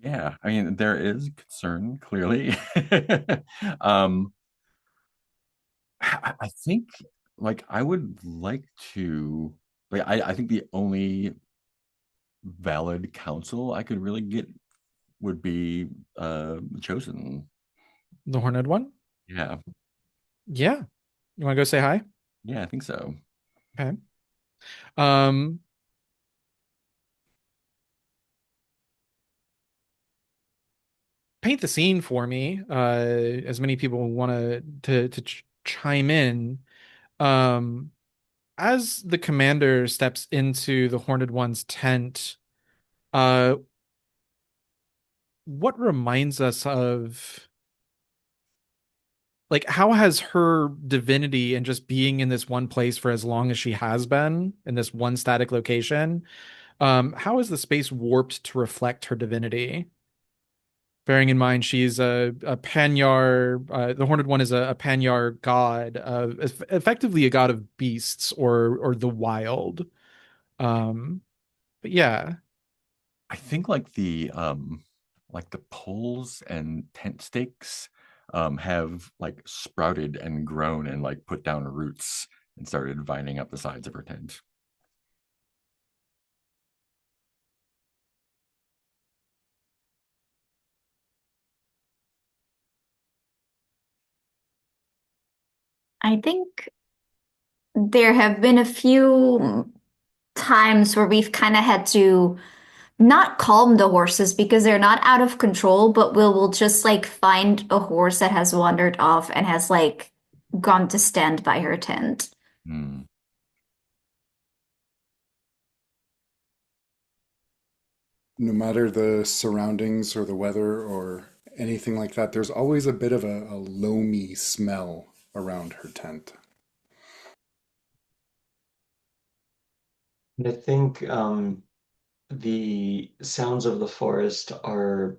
Yeah, I mean, there is concern, clearly. um, I think like I would like to like I think the only valid counsel I could really get would be chosen. The Horned One? Yeah. Yeah. You want to go say hi? Yeah, I think so. Okay. Um, Paint the scene for me. As many people want to chime in. Um, as the commander steps into the Horned One's tent, uh, what reminds us of like how has her divinity and just being in this one place for as long as she has been in this one static location, how is the space warped to reflect her divinity? Bearing in mind she's a Panyar, the Horned One is a Panyar god, effectively a god of beasts or the wild. But yeah, I think like the poles and tent stakes have like sprouted and grown and like put down roots and started vining up the sides of her tent. I think there have been a few times where we've kind of had to not calm the horses because they're not out of control, but we'll just like find a horse that has wandered off and has like gone to stand by her tent. Hmm. No matter the surroundings or the weather or anything like that, there's always a bit of a loamy smell around her tent. And I think the sounds of the forest are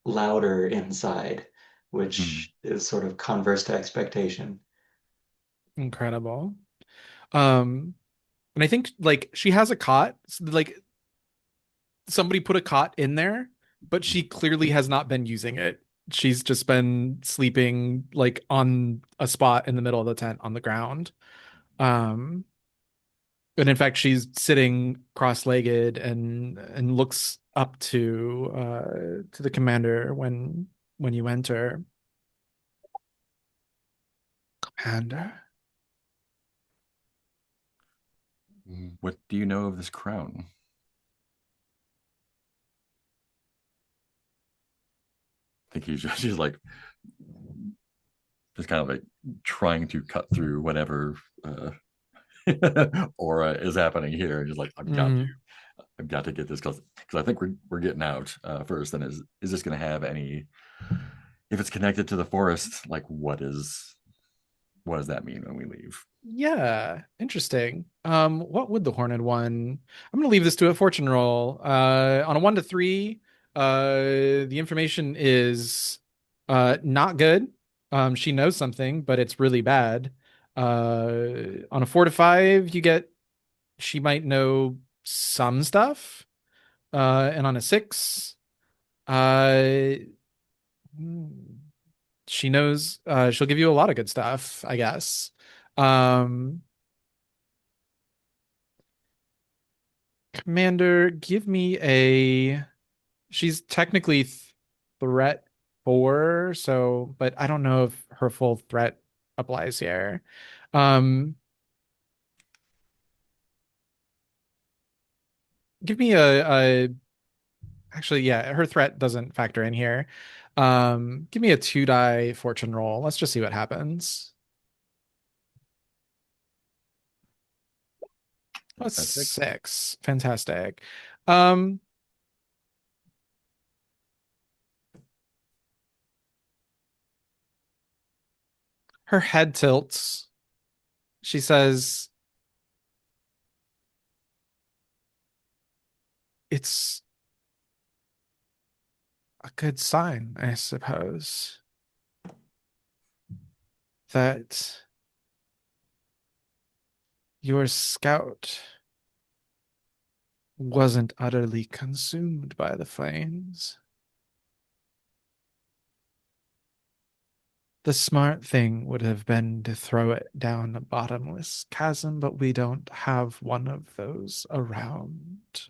louder inside, Hmm. which is sort of converse to expectation. incredible. Um, and I think like she has a cot, like somebody put a cot in there, but she clearly has not been using it. She's just been sleeping like on a spot in the middle of the tent on the ground. Um, and in fact, she's sitting cross-legged and looks up to the commander when you enter. Commander. What do you know of this crown? I think he's just, she's like, just kind of like trying to cut through whatever aura is happening here. Just like Mhm. I've got to get this because I think we're getting out first. And is this going to have any? If it's connected to the forest, like what does that mean when we leave? Yeah, interesting. What would the Horned One? I'm gonna leave this to a fortune roll. On a 1 to 3, the information is not good. She knows something, but it's really bad. On a 4 to 5, you get she might know some stuff. And on a 6, uh, hmm, she knows she'll give you a lot of good stuff, I guess. Um, Commander, give me a. She's technically threat 4, so, but I don't know if her full threat applies here. Um, Give me a. Actually, yeah, her threat doesn't factor in here. Give me a 2 die fortune roll. Let's just see what happens. That's That's 6. 6. Fantastic. Um, her head tilts. She says, "It's a good sign, I suppose, that your scout wasn't utterly consumed by the flames. The smart thing would have been to throw it down a bottomless chasm, but we don't have one of those around.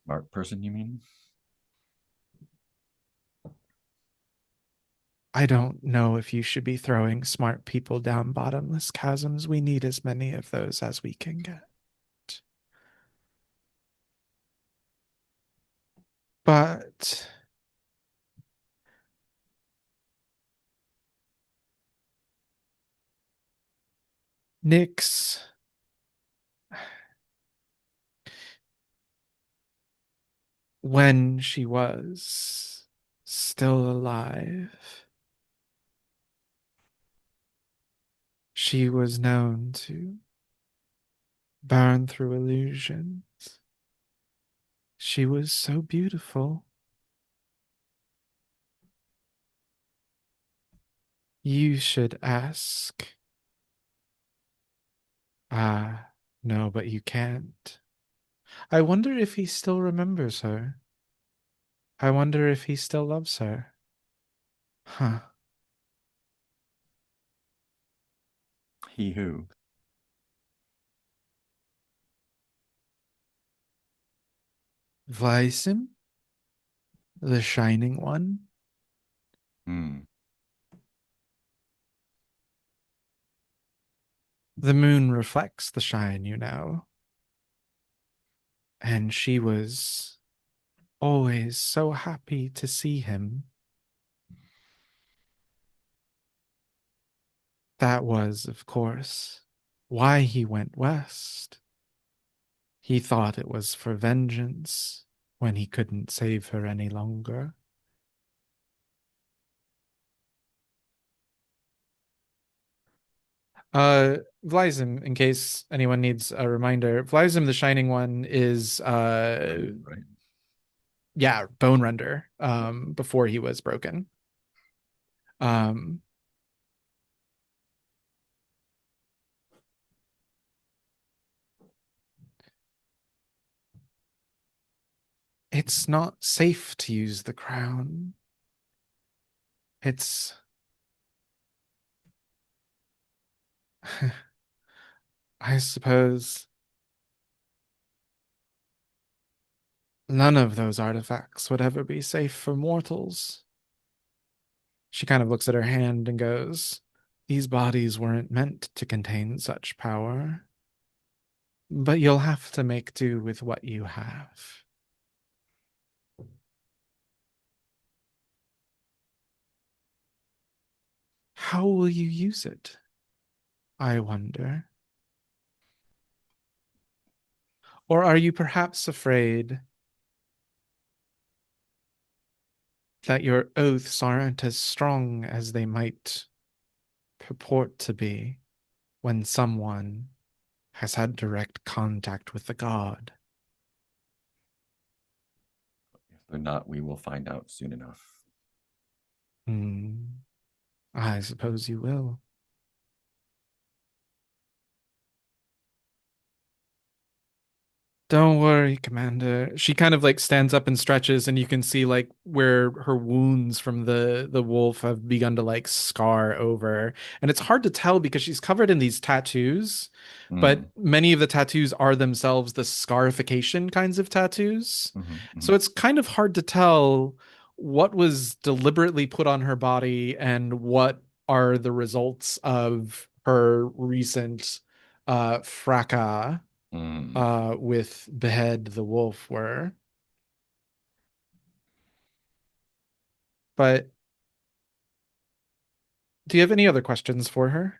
Smart person, you mean? I don't know if you should be throwing smart people down bottomless chasms. We need as many of those as we can get. But Nyx, when she was still alive, she was known to burn through illusions. She was so beautiful. You should ask. Ah, no, but you can't. I wonder if he still remembers her. I wonder if he still loves her. Huh. He who? Vlysim, the shining one. Hmm. The moon reflects the shine, you know. And she was always so happy to see him. That was, of course, why he went west. He thought it was for vengeance when he couldn't save her any longer. Vlysim, in case anyone needs a reminder, Vlysim the Shining One is Right. yeah, Bone Render, before he was broken. Um it's not safe to use the crown. It's I suppose none of those artifacts would ever be safe for mortals. She kind of looks at her hand and goes, "These bodies weren't meant to contain such power, but you'll have to make do with what you have." How will you use it? I wonder. Or are you perhaps afraid that your oaths aren't as strong as they might purport to be when someone has had direct contact with the god? If they're not, we will find out soon enough. Hmm. I suppose you will. Don't worry, Commander. She kind of like stands up and stretches, and you can see like where her wounds from the wolf have begun to like scar over. And it's hard to tell because she's covered in these tattoos, but Mm, many of the tattoos are themselves the scarification kinds of tattoos. mhm, So mhm, it's kind of hard to tell what was deliberately put on her body and what are the results of her recent fracas mm. with Behead the Wolf were. But do you have any other questions for her?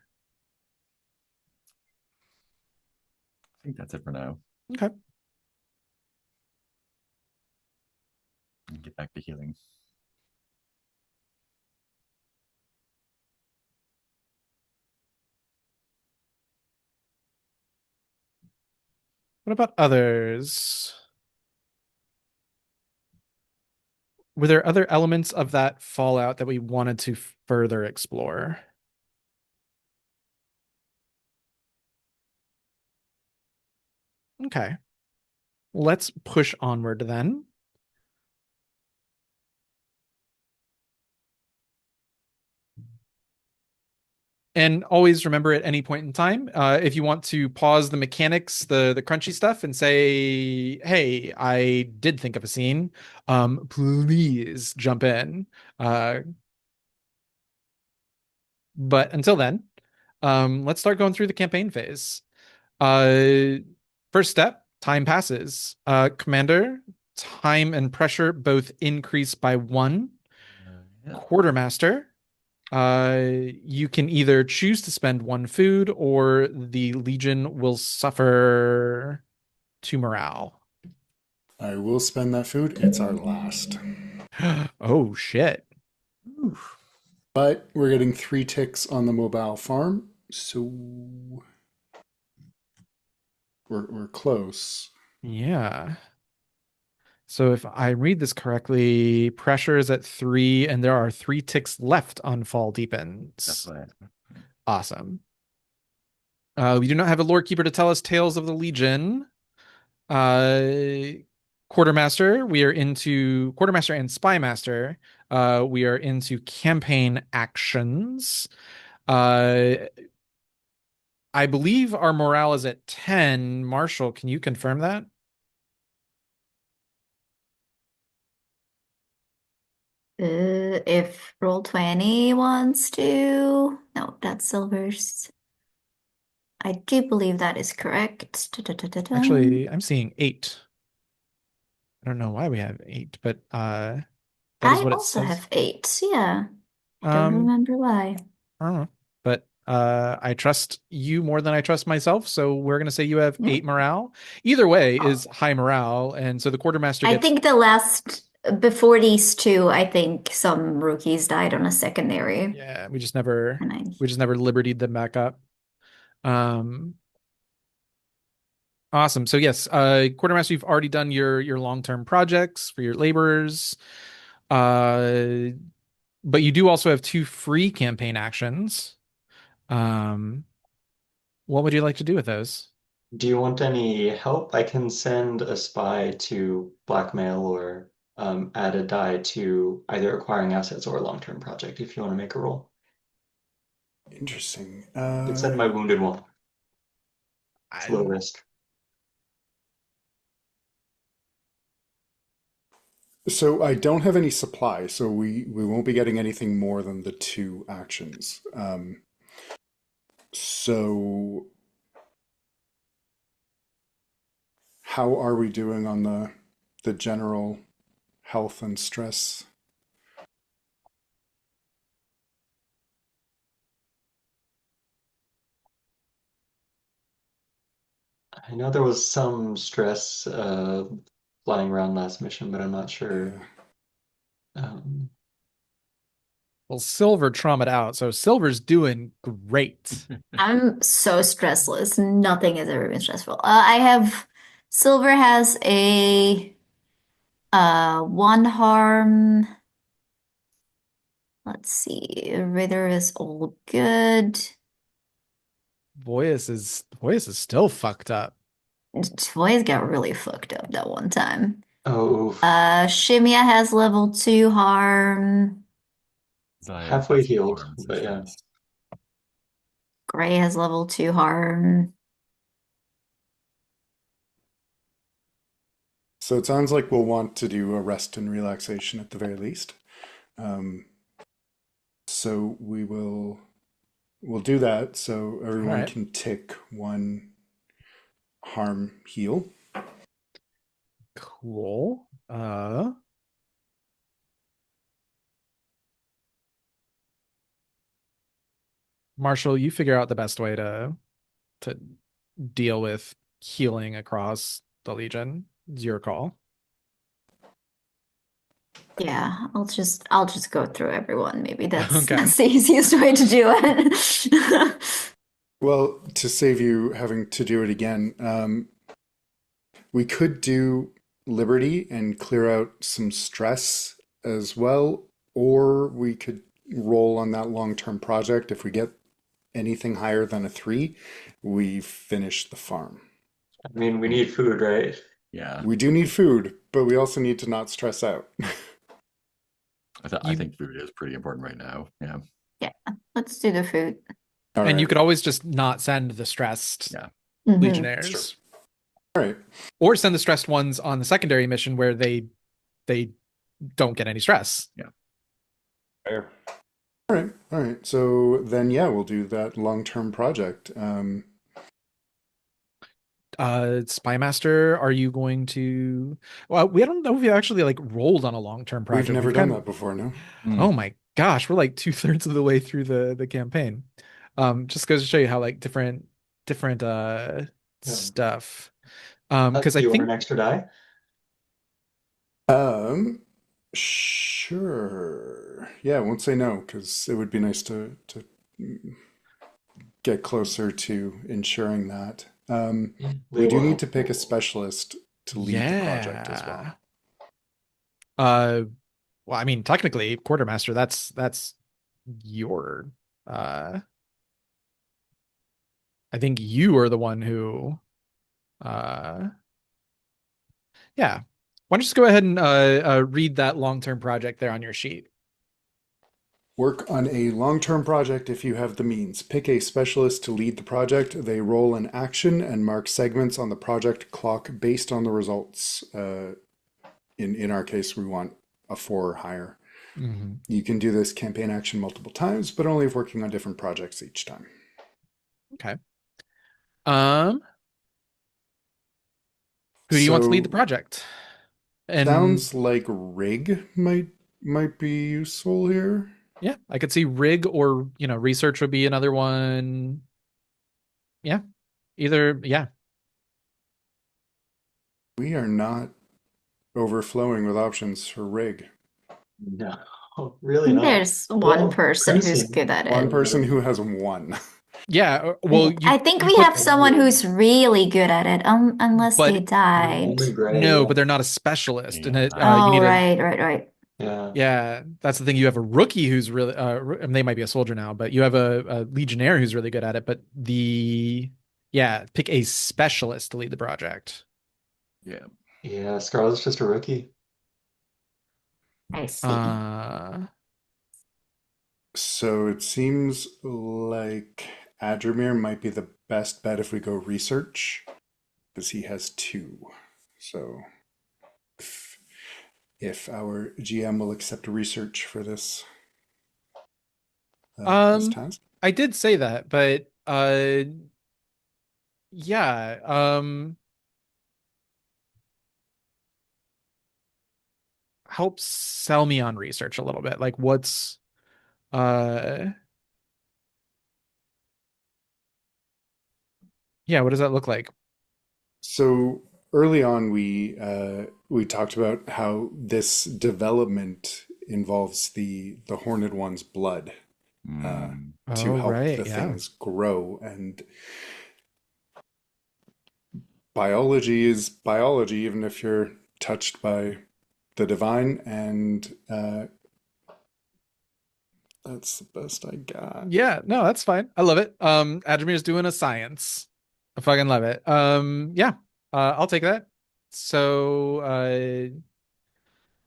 I think that's it for now. Okay. Get back to healing. What about others? Were there other elements of that fallout that we wanted to further explore? Okay. Let's push onward then. And always remember at any point in time, if you want to pause the mechanics, the crunchy stuff, and say, "Hey, I did think of a scene," please jump in. Uh, but until then, let's start going through the campaign phase. Uh, First step, time passes. Commander, time and pressure both increase by one. Yeah. Quartermaster, you can either choose to spend one food or the Legion will suffer to morale. I will spend that food. It's our last. Oh, shit. Oof. But we're getting 3 ticks on the mobile farm, so we're close. Yeah. So if I read this correctly, pressure is at three, and there are 3 ticks left on Fall That's Deepens. what I. Awesome. We do not have a lore keeper to tell us Tales of the Legion. Uh, Quartermaster, we are into Quartermaster and Spymaster. We are into campaign actions. Uh, I believe our morale is at 10. Marshall, can you confirm that? If Roll20 wants to. No, that's Silver's. I do believe that is correct. Da-da-da-da-dum. Actually, I'm seeing 8. I don't know why we have 8, but that is I what it also says. have 8. Yeah. I don't Um, remember why. I don't know. But I trust you more than I trust myself, so we're gonna say you have Yeah. 8 morale. Either way Oh, is high morale, and so the quartermaster I gets. think the last, before these two, I think some rookies died on a secondary. Yeah, we just never And I, libertied them back up. Um, awesome. So yes, quartermaster, you've already done your long-term projects for your laborers. Uh, but you do also have 2 free campaign actions. Um, what would you like to do with those? Do you want any help? I can send a spy to blackmail or add a die to either acquiring assets or a long-term project if you want to make a roll. Interesting. I can send my wounded one. It's low I, risk. So I don't have any supply, so we won't be getting anything more than the 2 actions. So how are we doing on the general health and stress? I know there was some stress flying around last mission, but I'm not sure. Yeah. Um, Well, Silver traumatized out, so Silver's doing great. I'm so stressless. Nothing has ever been stressful. I have Silver has a one harm. Let's see. Ritter is all good. Voyus is still fucked up. Toys got really fucked up that one time. oh, oof. Shimia has level 2 harm. Zaya Halfway has healed, arms and but yeah. stress. Gray has level 2 harm. So it sounds like we'll want to do a rest and relaxation at the very least. Um, so we'll do that so All everyone right. can tick one harm heal. Cool. Marshall, you figure out the best way to deal with healing across the Legion. It's your call. Yeah, I'll just go through everyone. Maybe that's Okay. that's the easiest way to do it. Well, to save you having to do it again, we could do Liberty and clear out some stress as well, or we could roll on that long-term project. If we get anything higher than a 3, we finish the farm. I mean, we need food, right? Yeah, We do need food, but we also need to not stress out. I You think food is pretty important right now. Yeah, Yeah, let's do the food. All and you right. could always just not send the stressed yeah. Hmm. Sure. Legionnaires. All right. Or send the stressed ones on the secondary mission where they don't get any stress. Fair. All right. All right. So then, yeah, we'll do that long-term project. Spymaster, are you going to well, we don't know if we actually like rolled on a long-term We've project. never We've done kind that before, no? Oh Mm. my gosh, we're like 2/3 of the way through the campaign. Just goes to show you how like different Yeah. stuff. Do Because I you want think an extra die? Um, sure. Yeah, I won't say no because it would be nice to get closer to ensuring that. Yeah. We Leah do will need help. to pick a specialist to lead the project as well. yeah. Uh well, I mean technically quartermaster, that's your uh I think you are the one who uh yeah. Why don't you just go ahead and read that long-term project there on your sheet? Work on a long-term project if you have the means. Pick a specialist to lead the project. They roll an action and mark segments on the project clock based on the results. In our case, we want a 4 or higher. Mhm. You can do this campaign action multiple times, but only if working on different projects each time. Okay. Um, who do you want to lead the So project? And sounds like rig might be useful here. yeah, I could see rig or, research would be another one. Yeah, either, yeah. We are not overflowing with options for rig. No, I really think not. there's one Well, person who's Crimson good at One it. person who has 1. Yeah, well, I think you we put, have someone who's really good at it, unless they but died. only Gray. no, Yeah. but they're not a specialist, and Yeah, you Oh, need a, right, right, right. Yeah. yeah, that's the thing. You have a rookie who's really, and they might be a soldier now, but you have a legionnaire who's really good at it. But yeah, pick a specialist to lead the project. yeah. Yeah, Scarlet's just a rookie. I see. Uh, So it seems like Adramir might be the best bet if we go research, because he has 2. So if, if our GM will accept research for this um, task. I did say that, but yeah, help sell me on research a little bit. Like what's uh yeah, what does that look like? So early on, we talked about how this development involves the Horned One's blood uh, Mm, to Oh, help right. the Yeah. things grow. And biology is biology, even if you're touched by the divine. And that's the best I got. Yeah, no, that's fine. I love it. Admir's doing a science. I fucking love it. Yeah, I'll take that. So,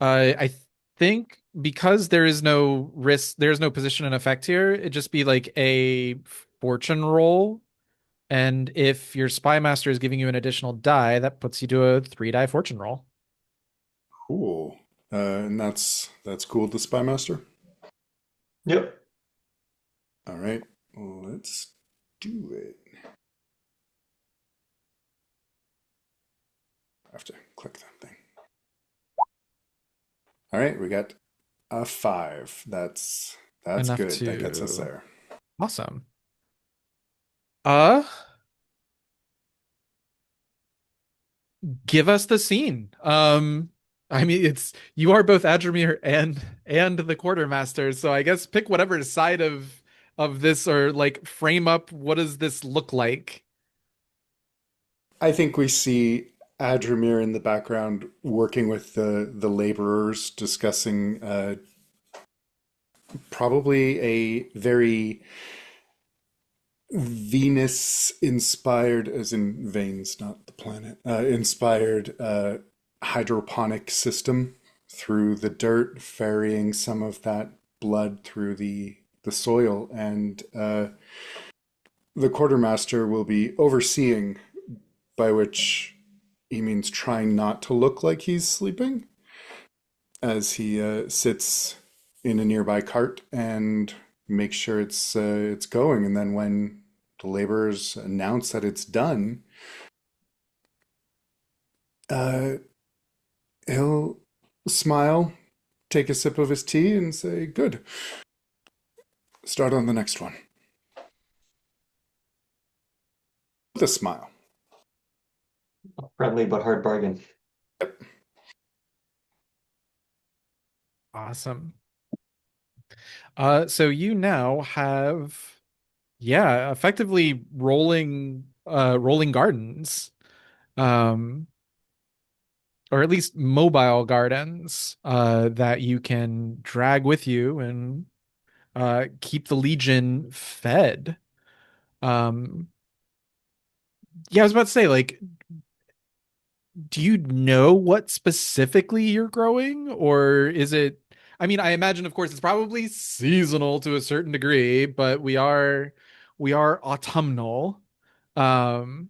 I think because there is no risk, there's no position and effect here, it'd just be like a fortune roll. And if your spy master is giving you an additional die, that puts you to a 3 die fortune roll. Cool. And that's cool, the Spy Master. Yep. All right, let's do it. I have to click that thing. All right, we got a 5. That's Enough good. That gets us to there. awesome. Uh, give us the scene. I mean, it's you are both Adramir and the quartermaster, so I guess pick whatever side of this or like frame up what does this look like. I think we see Adramir in the background working with the laborers, discussing probably a very Venus inspired, as in veins, not the planet, inspired hydroponic system through the dirt, ferrying some of that blood through the soil, and the quartermaster will be overseeing, by which he means trying not to look like he's sleeping, as he sits in a nearby cart and makes sure it's going. And then when the laborers announce that it's done, uh, he'll smile, take a sip of his tea, and say, "Good. Start on the next one." With a smile. Friendly but hard bargain. Awesome. So you now have yeah, effectively rolling gardens. Um or at least mobile gardens that you can drag with you and keep the Legion fed. Um, yeah, I was about to say, like, do you know what specifically you're growing, or is it? I mean, I imagine, of course, it's probably seasonal to a certain degree, but we are autumnal. Um,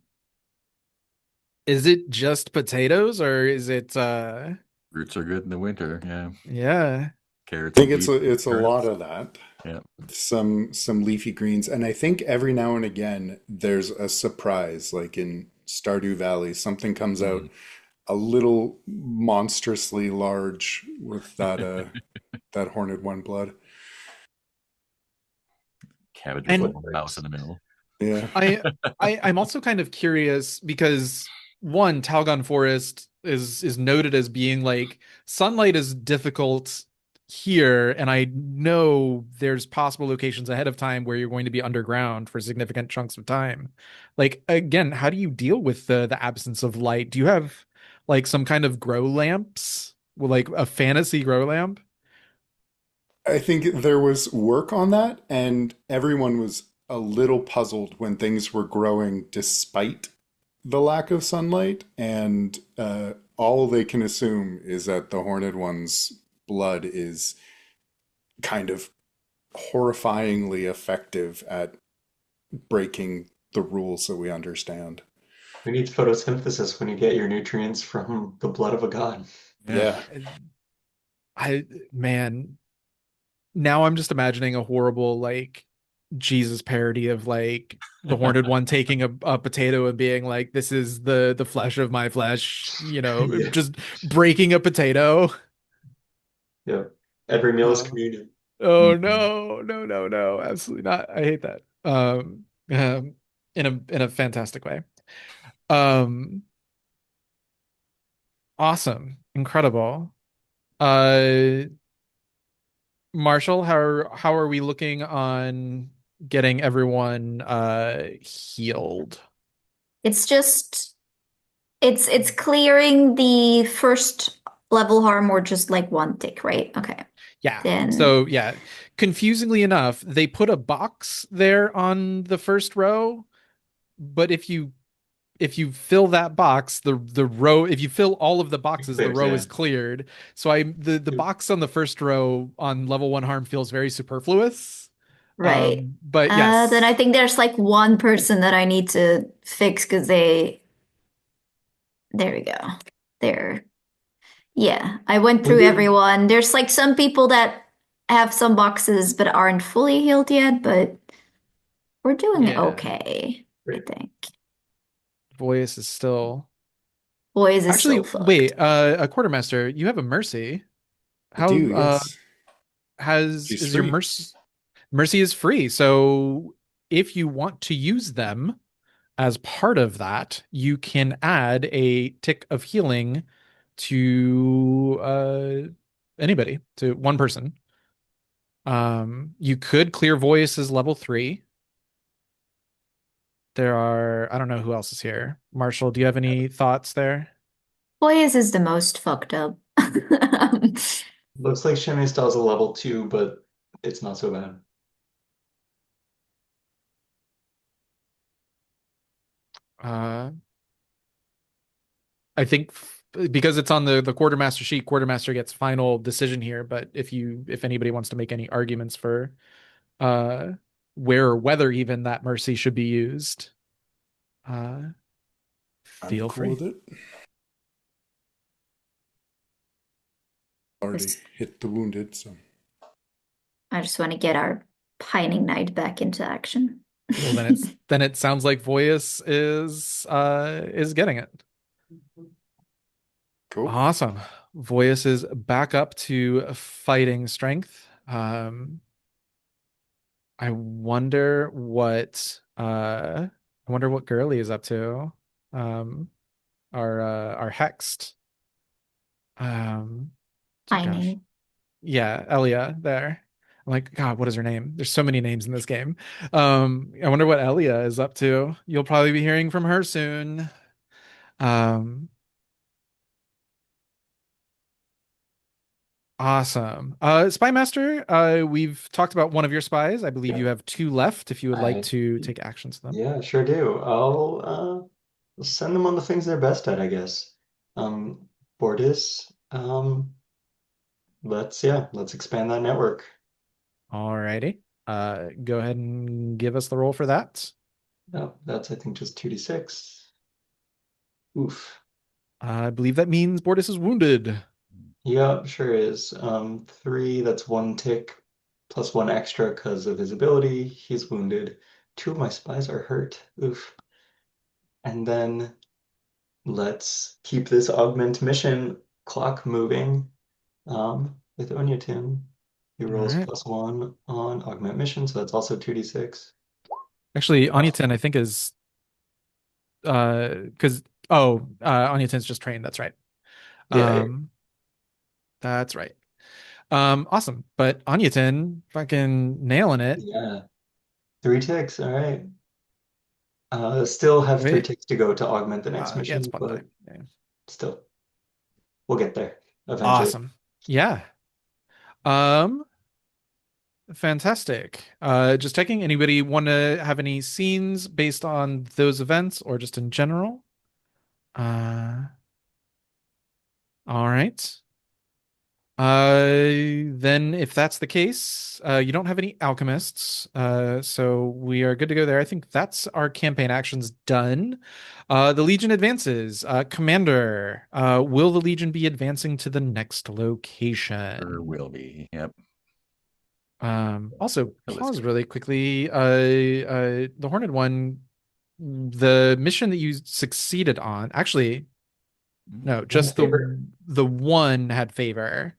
is it just potatoes, or is it? roots are good in the winter. Yeah, Yeah. carrots I and think beets, it's a lot turnips. of that. Yeah. Some leafy greens, and I think every now and again there's a surprise, like in Stardew Valley, something comes out Mm. a little monstrously large with that Horned One blood. Cabbage with a And little mouse in the middle. Yeah. I, I'm also kind of curious because one, Talgon Forest is noted as being like sunlight is difficult here, and I know there's possible locations ahead of time where you're going to be underground for significant chunks of time. Like again, how do you deal with the absence of light? Do you have like some kind of grow lamps? Well, like a fantasy grow lamp? I think there was work on that, and everyone was a little puzzled when things were growing despite the lack of sunlight. And all they can assume is that the Horned One's blood is kind of horrifyingly effective at breaking the rules that we understand. Who needs photosynthesis when you get your nutrients from the blood of a god? Yeah. Yeah. I man, now I'm just imagining a horrible like Jesus parody of like the Horned One taking a potato and being like, "This is the flesh of my flesh," Yeah. just breaking a potato. Yeah. Every meal is Uh, communion. oh Mhm. no, no, no, no, absolutely not. I hate that. In a fantastic way. Um, Awesome. Incredible. Uh, Marshall, how are we looking on getting everyone healed? It's just it's clearing the first level harm or just like one tick, right? Okay. Yeah. Then So yeah, confusingly enough, they put a box there on the first row, but if you fill that box, the row, if you fill all of the boxes, the Clears, row yeah. is cleared. So the box on the first row on level one harm feels very superfluous. right. But Then I yes. think there's like one person that I need to fix because there we go. There. Yeah, I went Would through there everyone. There's like some people that have some boxes but aren't fully healed yet, but we're doing Yeah. okay, I great. think. Voice is still Boys is actually still fucked. wait, a quartermaster, you have a mercy. I do, How yes. has She's is your free. mercy is free. So if you want to use them as part of that, you can add a tick of healing to anybody, to one person. You could clear voice as level 3. There are, I don't know who else is here. Marshall, do you have any thoughts there? Boys is the most fucked up. Looks like Shimmy Style's a level 2, but it's not so bad. Uh, I think because it's on the quartermaster sheet, quartermaster gets final decision here. But if anybody wants to make any arguments for uh where or whether even that mercy should be used, uh I'm feel cool free. with it. Already Just, hit the wounded, so. I just want to get our pining knight back into action. Well, then it sounds like Voyus is getting it. Cool. Awesome. Voyus is back up to fighting strength. I wonder what Girly is up to. Um our hexed. Um oh gosh. Pining. Yeah, Elia there. I'm like, God, what is her name? There's so many names in this game. I wonder what Elia is up to. You'll probably be hearing from her soon. Um, awesome. Spy Master, we've talked about one of your spies. I believe you have two left if you would like I, to take action to them. yeah, sure do. I'll send them on the things they're best at, I guess. Um, Bordis, let's expand that network. Alrighty. Go ahead and give us the roll for that. No, that's I think just 2d6. Oof. I believe that means Bortus is wounded. Yeah, sure is. 3, that's one tick plus one extra because of his ability. He's wounded. Two of my spies are hurt. Oof. And then let's keep this augment mission clock moving. With Onyatin, he All rolls right. +1 on augment mission, so that's also 2d6. Actually, Anyten, I think is because Anyaten's just trained. That's right. Yeah, Um, that's right. Awesome. But Anyten fucking nailing it. yeah. 3 ticks, all right. Still have 3 Wait. ticks to go to augment the next Yeah, it's mission, +9. but Yeah. still, we'll get there eventually. Awesome. Yeah. Um, fantastic. Just checking. Anybody want to have any scenes based on those events or just in general? Uh, all right. Then if that's the case, you don't have any alchemists, so we are good to go there. I think that's our campaign actions done. The Legion advances. Commander, will the Legion be advancing to the next Or location? will be. Yep. Also Calisco. pause really quickly. The Horned One, the mission that you succeeded on, actually, no, Yeah, just favor. the one had favor.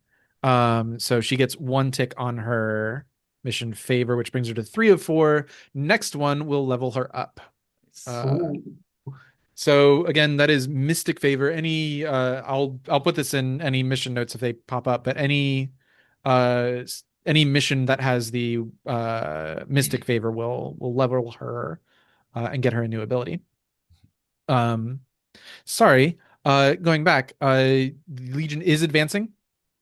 So she gets one tick on her mission favor, which brings her to 3 of 4. Next one will level her up. Nice. Uh, Ooh. So again, that is Mystic Favor. Any I'll put this in any mission notes if they pop up, but any mission that has the Mystic Favor will level her and get her a new ability. Um sorry. Going back, Legion is advancing.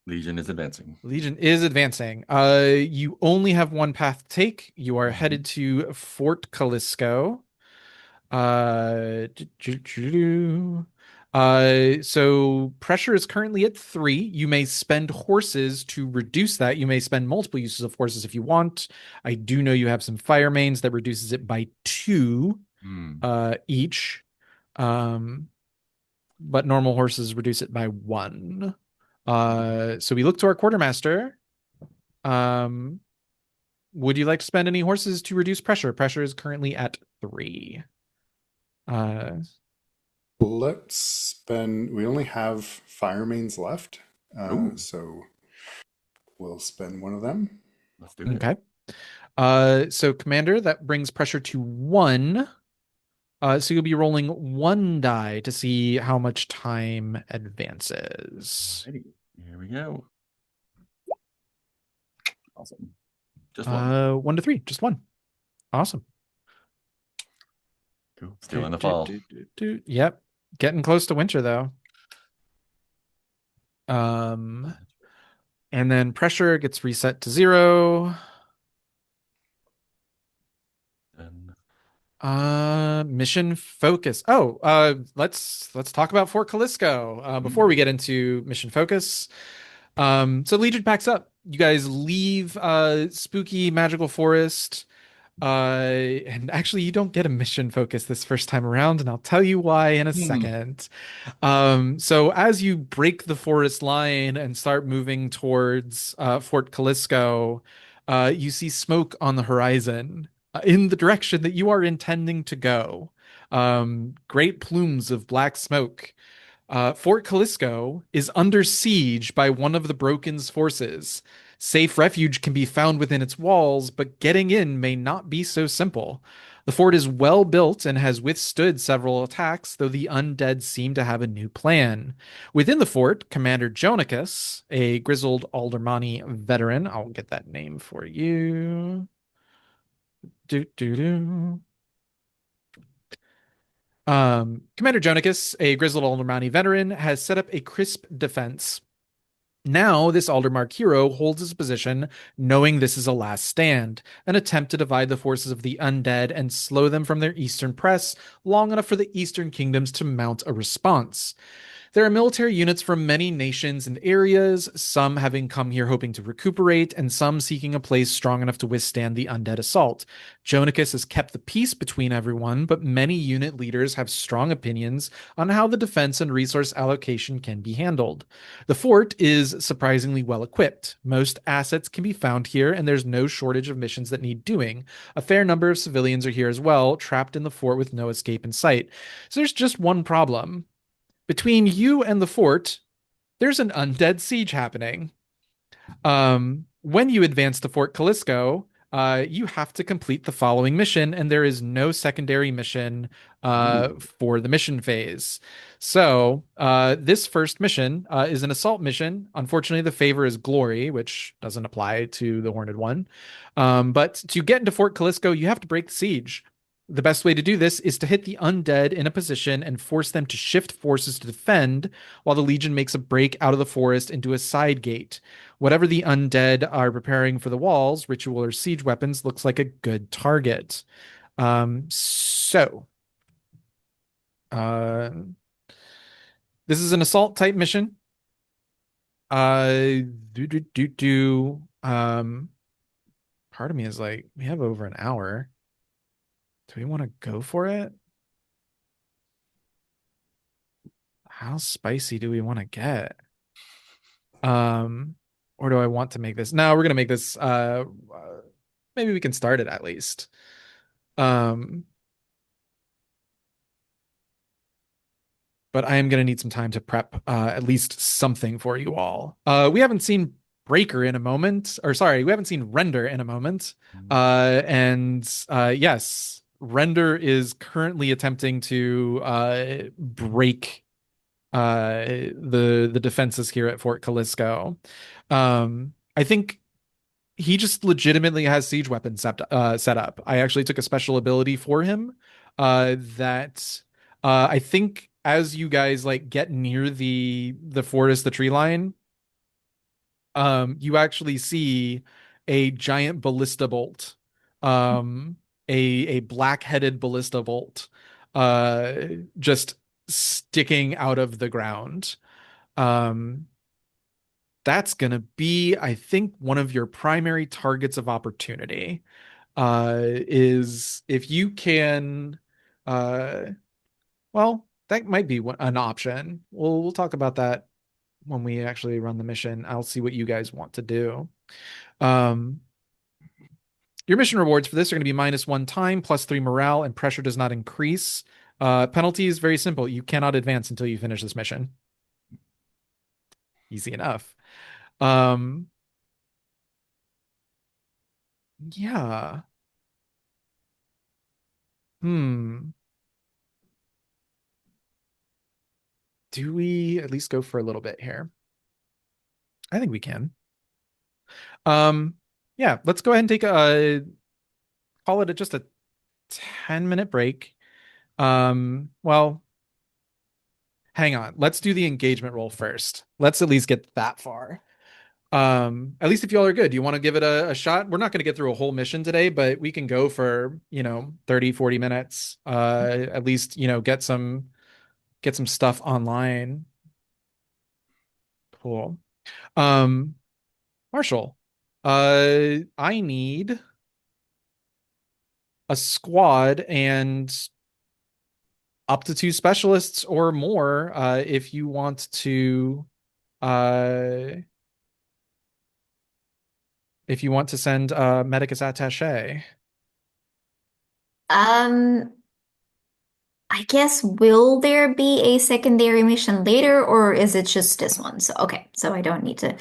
Legion is advancing. Legion is advancing. You only have one path to take. You are headed to Fort Calisco. Uh, so pressure is currently at 3. You may spend horses to reduce that. You may spend multiple uses of horses if you want. I do know you have some fire mains that reduces it by 2 each. But normal horses reduce it by 1. So we look to our quartermaster. Would you like to spend any horses to reduce pressure? Pressure is currently at 3. Let's spend. We only have fire mains left, so we'll spend one of them. Let's do it. Okay. So commander, that brings pressure to 1. So you'll be rolling 1 die to see how much time advances. Alrighty. Here we go. Awesome. Just 1. 1 to 3, just 1. Awesome. Cool. Still in the fall. Yep. Getting close to winter though. And then pressure gets reset to 0. Mission focus. Let's talk about Fort Calisco before we get into mission focus. So Legion packs up. You guys leave spooky magical forest. And actually you don't get a mission focus this first time around, and I'll tell you why in a second. So as you break the forest line and start moving towards Fort Calisco, you see smoke on the horizon in the direction that you are intending to go. Great plumes of black smoke. Fort Calisco is under siege by one of the Broken's forces. Safe refuge can be found within its walls, but getting in may not be so simple. The fort is well built and has withstood several attacks, though the undead seem to have a new plan. Within the fort, Commander Jonicus, a grizzled Aldermani veteran, I'll get that name for you. Commander Jonicus, a grizzled Aldermani veteran, has set up a crisp defense. Now, this Aldermark hero holds his position, knowing this is a last stand, an attempt to divide the forces of the undead and slow them from their eastern press long enough for the eastern kingdoms to mount a response. There are military units from many nations and areas, some having come here hoping to recuperate, and some seeking a place strong enough to withstand the undead assault. Jonicus has kept the peace between everyone, but many unit leaders have strong opinions on how the defense and resource allocation can be handled. The fort is surprisingly well equipped. Most assets can be found here, and there's no shortage of missions that need doing. A fair number of civilians are here as well, trapped in the fort with no escape in sight. So there's just one problem. Between you and the fort, there's an undead siege happening. When you advance to Fort Calisco, you have to complete the following mission, and there is no secondary mission for the mission phase. So this first mission is an assault mission. Unfortunately, the favor is glory, which doesn't apply to the Horned One. But to get into Fort Calisco, you have to break the siege. The best way to do this is to hit the undead in a position and force them to shift forces to defend while the Legion makes a break out of the forest into a side gate. Whatever the undead are preparing for the walls, ritual or siege weapons, looks like a good target. This is an assault type mission. Part of me is like, we have over an hour. Do we want to go for it? How spicy do we want to get? Or do I want to make this? No, we're gonna make this. Maybe we can start it at least. But I am gonna need some time to prep at least something for you all. We haven't seen Breaker in a moment, or sorry, we haven't seen Render in a moment. And yes. Render is currently attempting to break the defenses here at Fort Calisco. I think he just legitimately has siege weapons set up. I actually took a special ability for him that I think as you guys like get near the forest, the tree line, you actually see a giant ballista bolt, um, a black-headed ballista bolt, uh, just sticking out of the ground. Um, that's gonna be, I think, one of your primary targets of opportunity. Is if you can, uh, well, that might be an option. We'll talk about that when we actually run the mission. I'll see what you guys want to do. Um, your mission rewards for this are going to be -1 time, +3 morale, and pressure does not increase. Penalty is very simple. You cannot advance until you finish this mission. Easy enough. Um, yeah. Hmm. Do we at least go for a little bit here? I think we can. Um, yeah, let's go ahead and take call it just a 10-minute break. Well, hang on. Let's do the engagement roll first. Let's at least get that far. At least if y'all are good, you want to give it a shot? We're not going to get through a whole mission today, but we can go for, 30, 40 minutes. At least, get some stuff online. Cool. Um, Marshall, I need a squad and up to 2 specialists or more, uh if you want to send Medicus Attaché. Um, I guess will there be a secondary mission later, or is it just this one? So okay, so I don't need to.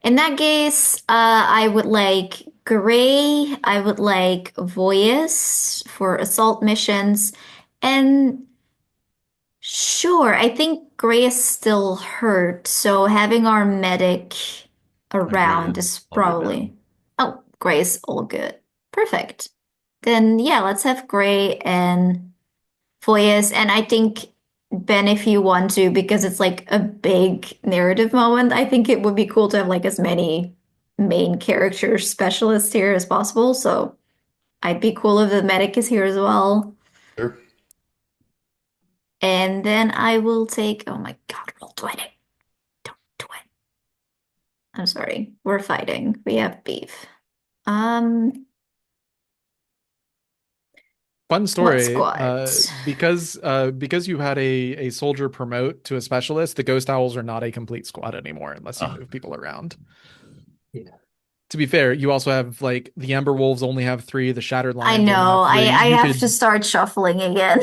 In that case, I would like Gray, I would like Voyus for assault missions, and sure, I think Gray is still hurt, so having our medic Gray around is is all good now. probably. Oh, Gray is all good. Perfect. Then yeah, let's have Gray and Voyus, and I think Ben, if you want to, because it's like a big narrative moment, I think it would be cool to have like as many main character specialists here as possible. So I'd be cool if the medic is here as well. Sure. And then I will take, oh my God, roll 20. Don't do it. I'm sorry. We're fighting. We have beef. Um, Fun what story. squad? Because you had a soldier promote to a specialist, the Ghost Owls are not a complete squad anymore unless you Ah, move people around. Yeah. To be fair, you also have like the Ember Wolves only have 3, the Shattered I Lions only know. have I 3. I You have to could start shuffling again.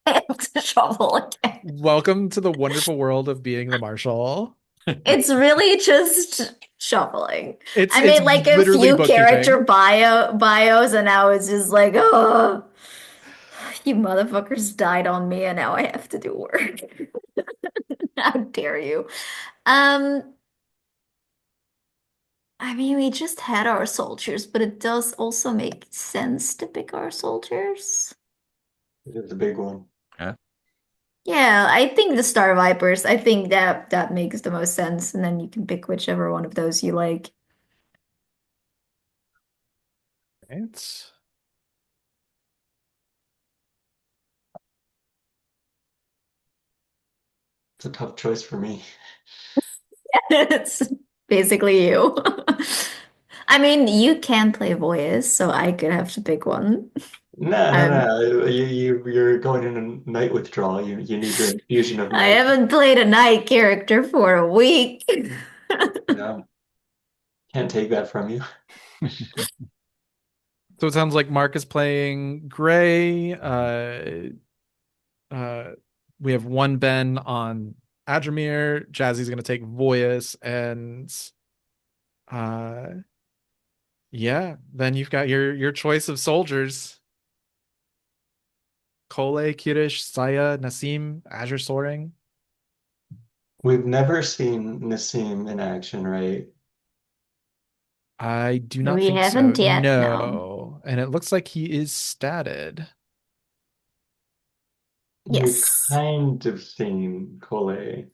I have to shuffle again. welcome to the wonderful world of being the Marshal. It's really just shuffling. It's I it's made like a literally few character bookkeeping. bios and now it's just like, oh, you motherfuckers died on me and now I have to do work. How dare you? Um, I mean, we just had our soldiers, but it does also make sense to pick our soldiers. It is a big one. yeah. Yeah, I think the Star Vipers, I think that makes the most sense, and then you can pick whichever one of those you like. Right. It's a tough choice for me. It's basically you. I mean, you can play voice, so I could have to pick one. No, no, I'm no. You're going in a night withdrawal. You need your infusion of I night. haven't played a knight character for a week. No, can't take that from you. So it sounds like Mark is playing Gray. Uh, we have one Ben on Adramir. Jazzy's going to take Voyus, and uh, yeah, then you've got your choice of soldiers. Kole, Kirish, Saya, Nassim, Azure Soaring? We've never seen Nassim in action, right? I do not We think so. haven't yet, no. No. And it looks like he is statted. We've Yes. kind of seen Cole.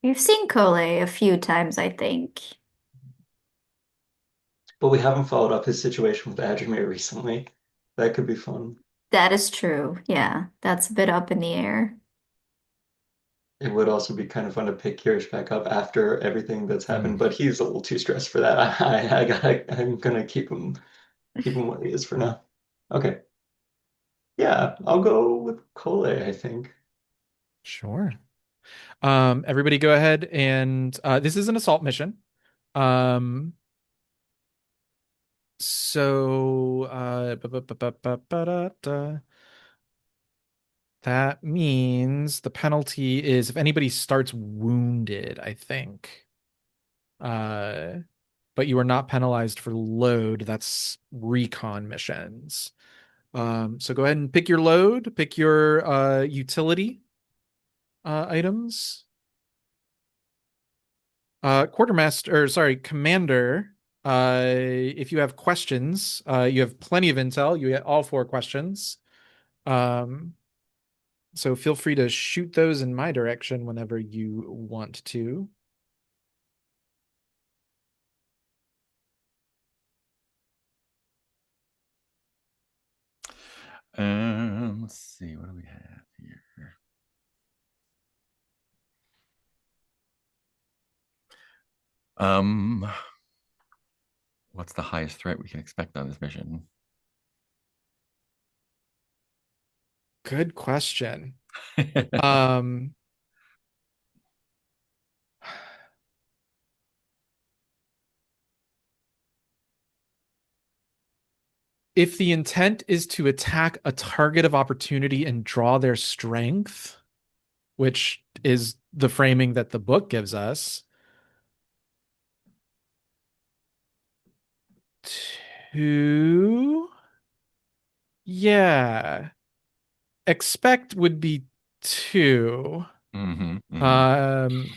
We've seen Cole a few times, I think. But we haven't followed up his situation with Adjumir recently. That could be fun. That is true. Yeah, that's a bit up in the air. It would also be kind of fun to pick Kirish back up after everything that's Mm. happened, but he's a little too stressed for that. I'm gonna keep him where he is for now. Okay. Yeah, I'll go with Cole, I think. Sure. Everybody go ahead and this is an assault mission. Um, so that means the penalty is if anybody starts wounded, I think. Uh, but you are not penalized for load. That's recon missions. So go ahead and pick your load, pick your utility items. Quartermaster, or sorry, Commander. If you have questions, you have plenty of intel. You get all 4 questions. Um, so feel free to shoot those in my direction whenever you want to. Let's see, what do we have here? Um, what's the highest threat we can expect on this mission? Good question. Um, if the intent is to attack a target of opportunity and draw their strength, which is the framing that the book gives us, 2, yeah. Expect would be 2. Mm-hmm, mm-hmm. Um,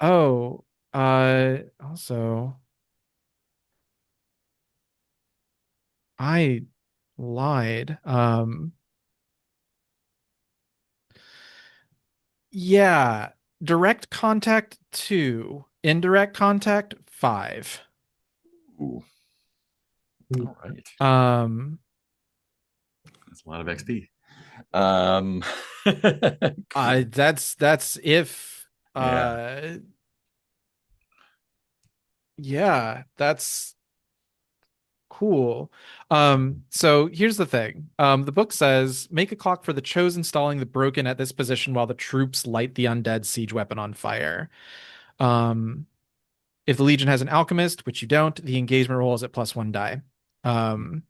oh, also, I lied. Yeah, direct contact 2, indirect contact 5. Ooh, all right. Um, That's a lot of XP. Um, that's if, yeah. yeah, that's cool. So here's the thing. The book says, make a clock for the chose installing the broken at this position while the troops light the undead siege weapon on fire. Um, if the Legion has an alchemist, which you don't, the engagement roll is at +1 die. Um,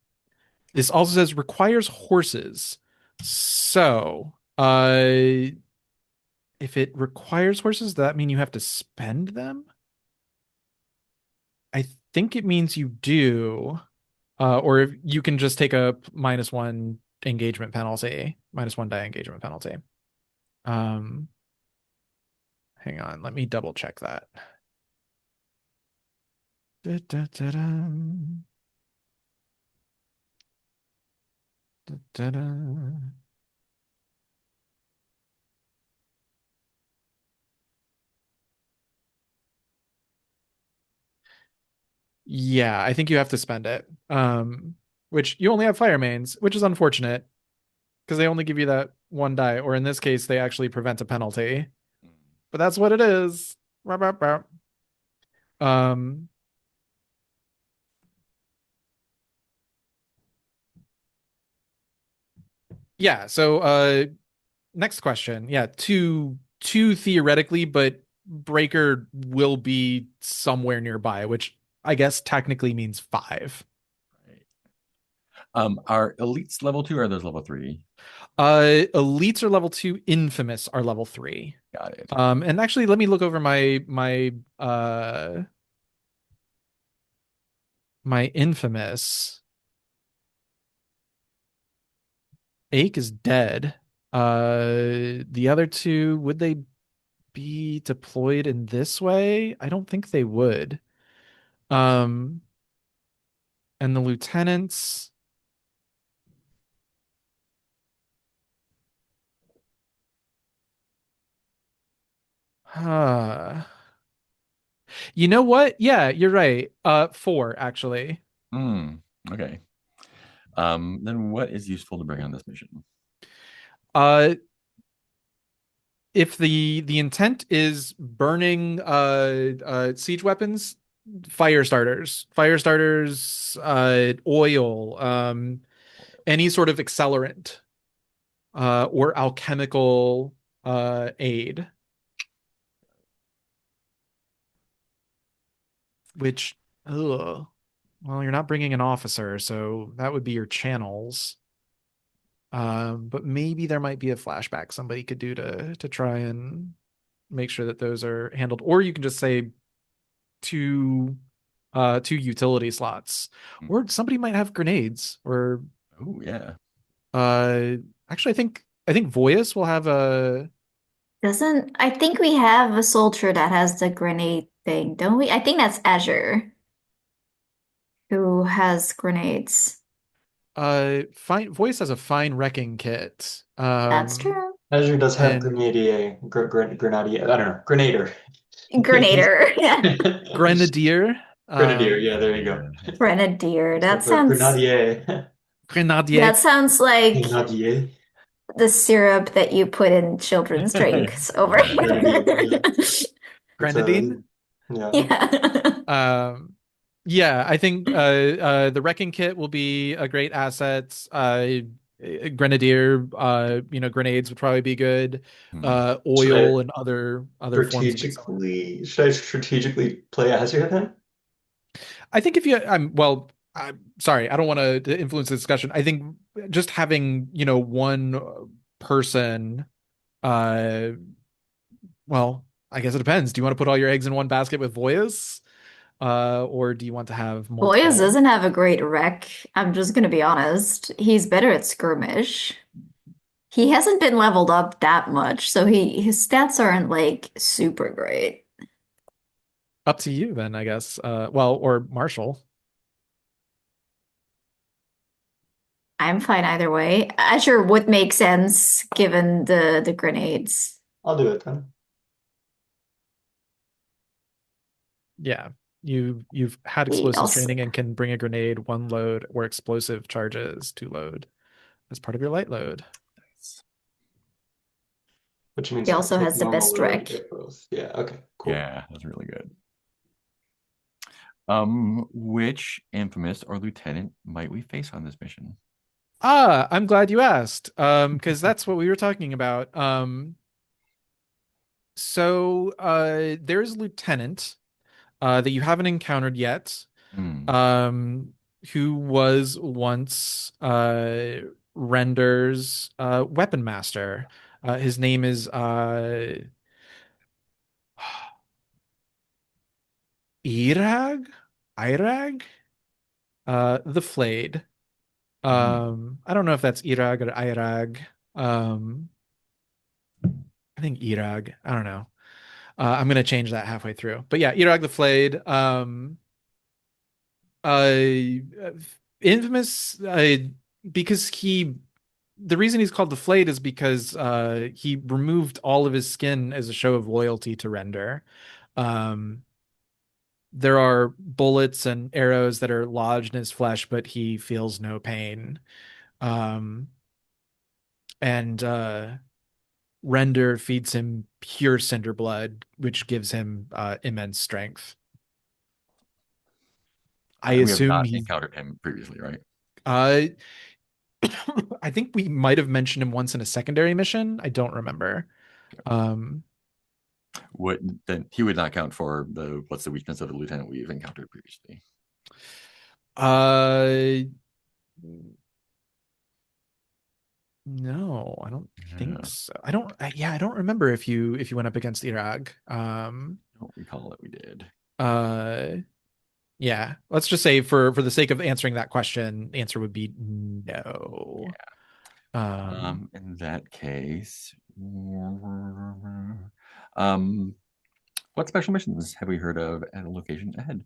this also says requires horses. So, if it requires horses, does that mean you have to spend them? I think it means you do. Or if you can just take a -1 engagement penalty, -1 die engagement penalty. Um, hang on, let me double check that. Da-da-da-dum. Da-da-da. Yeah, I think you have to spend it. Which you only have fire mains, which is unfortunate because they only give you that 1 die, or in this case, they actually prevent a penalty. But that's what it is. Um, yeah, so next question. Yeah, two theoretically, but Breaker will be somewhere nearby, which I guess technically means 5. Right. Are elites level 2 or are those level 3? Elites are level 2, infamous are level 3. Got it. And actually let me look over my my infamous Ache is dead. The other two, would they be deployed in this way? I don't think they would. Um, and the lieutenants, uh, you know what? Yeah, you're right. Four actually. Hmm. Okay. Then what is useful to bring on this mission? Uh, if the intent is burning siege weapons, fire starters, oil, any sort of accelerant, or alchemical aid, which, ugh, well, you're not bringing an officer, so that would be your channels. But maybe there might be a flashback somebody could do to try and make sure that those are handled. Or you can just say two two utility slots. Or somebody might have grenades. Or Oh yeah. uh actually I think Voyus will have a Doesn't I think we have a soldier that has the grenade thing, don't we? I think that's Azure who has grenades. fine Voice has a fine wrecking kit. That's true. Azure does have And Grenadier, Grenadier, I don't know, Grenader. Grenader. Yeah. Grenadier. Grenadier, yeah, there you go. Yeah. Grenadier. So for Grenadier, That Grenadier. sounds like Grenadier, the syrup that you put in children's drinks over Yeah. here. Grenadine, yeah. It's a, Grenadine. yeah. Yeah. Um, yeah, I think the wrecking kit will be a great asset. Grenadier, grenades would probably be good. Hmm. Should I Oil and other forms of accelerant. should I strategically play Azure then? I think if you, I'm sorry, I don't want to influence the discussion. I think just having, one person, uh, well, I guess it depends. Do you want to put all your eggs in one basket with Voyas? Or do you want to have Boyas multiple? doesn't have a great rec. I'm just gonna be honest. He's better at skirmish. He hasn't been leveled up that much, so his stats aren't like super great. Up to you then, I guess. Well, or Marshall. I'm fine either way. Azure would make sense given the grenades. I'll do it then. Yeah. You've had He explosives also training and can bring a grenade one load or explosive charges two load as part of your light load. Which he means also take has the normal best load, rec. get both. Yeah, okay, cool. Yeah, that's really good. Which infamous or lieutenant might we face on this mission? I'm glad you asked. Because that's what we were talking about. There's a lieutenant that you haven't encountered yet. Hmm. Um, who was once Render's weapon master. His name is Irag? Irag? The Flayed. Hmm. I don't know if that's Irag or Irag. Um, I think Irag. I don't know. I'm gonna change that halfway through. But yeah, Irag the Flayed. Uh, infamous because the reason he's called the Flayed is because he removed all of his skin as a show of loyalty to Render. Um, there are bullets and arrows that are lodged in his flesh, but he feels no pain. Um, and Render feeds him pure cinder blood, which gives him immense strength. I And we have assume not he's. encountered him previously, right? Uh, I think we might have mentioned him once in a secondary mission. I don't remember. Um, What then he would not count for the what's the weakness of the lieutenant we've encountered previously. uh, no, I don't think Yeah, so. Yeah, I don't remember if you went up against Irag. I don't recall that we did. Uh, Yeah. Let's just say for the sake of answering that question, the answer would be no. Yeah. Um, In that case, um, what special missions have we heard of at a location ahead?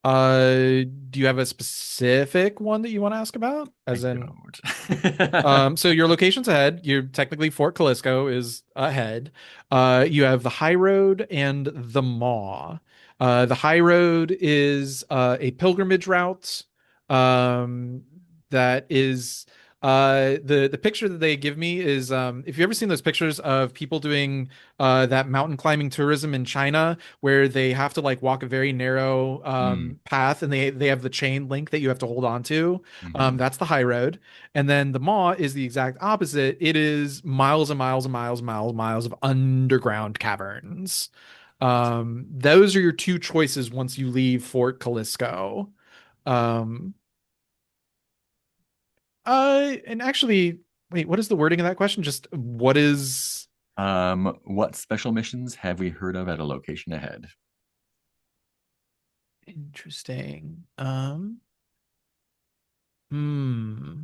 do you have a specific one that you want to ask about? I As in, don't. so your location's ahead. You're technically Fort Calisco is ahead. You have the High Road and the Maw. The High Road is a pilgrimage route um, that is the picture that they give me is if you've ever seen those pictures of people doing that mountain climbing tourism in China where they have to like walk a very narrow Mm, path and they have the chain link that you have to hold on to. mhm. That's the High Road. And then the Maw is the exact opposite. It is miles and miles and miles and miles and miles of underground caverns. Those are your two choices once you leave Fort Calisco. Um, and actually, wait, what is the wording of that question? Just what is What special missions have we heard of at a location ahead? interesting? Hmm,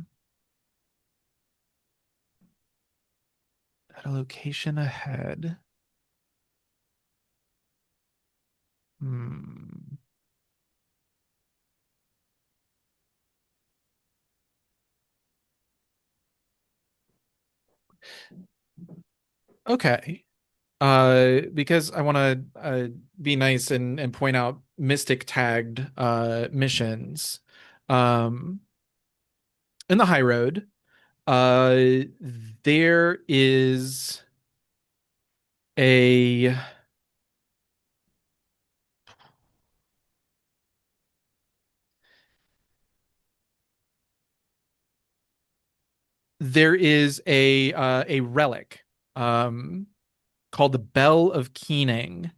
at a location ahead. Hmm. Okay. Because I want to be nice and point out mystic tagged missions. Um, in the high road, uh, there is a a relic called the Bell of Keening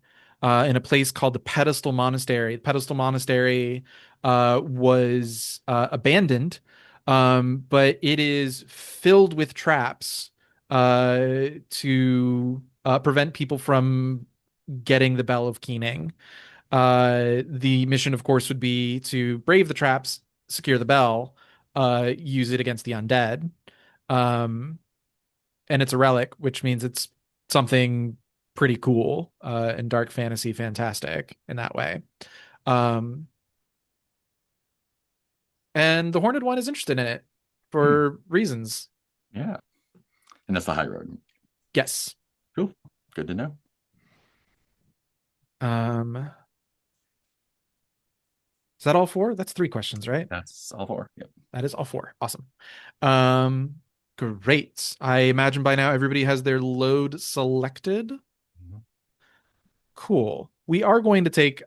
in a place called the Pedestal Monastery. The Pedestal Monastery was abandoned, but it is filled with traps to prevent people from getting the Bell of Keening. The mission, of course, would be to brave the traps, secure the bell, use it against the undead. Um, and it's a relic, which means it's something pretty cool and dark fantasy fantastic in that way. Um, and the Horned One is interested in it Hmm, for reasons. yeah, and that's the high road. Yes. Cool. Good to know. Um, is that all four? That's three questions, right? That's all four. Yep. That is all four. Awesome. Um, great. I imagine by now everybody has their load selected. Mhm. Cool. We are going to take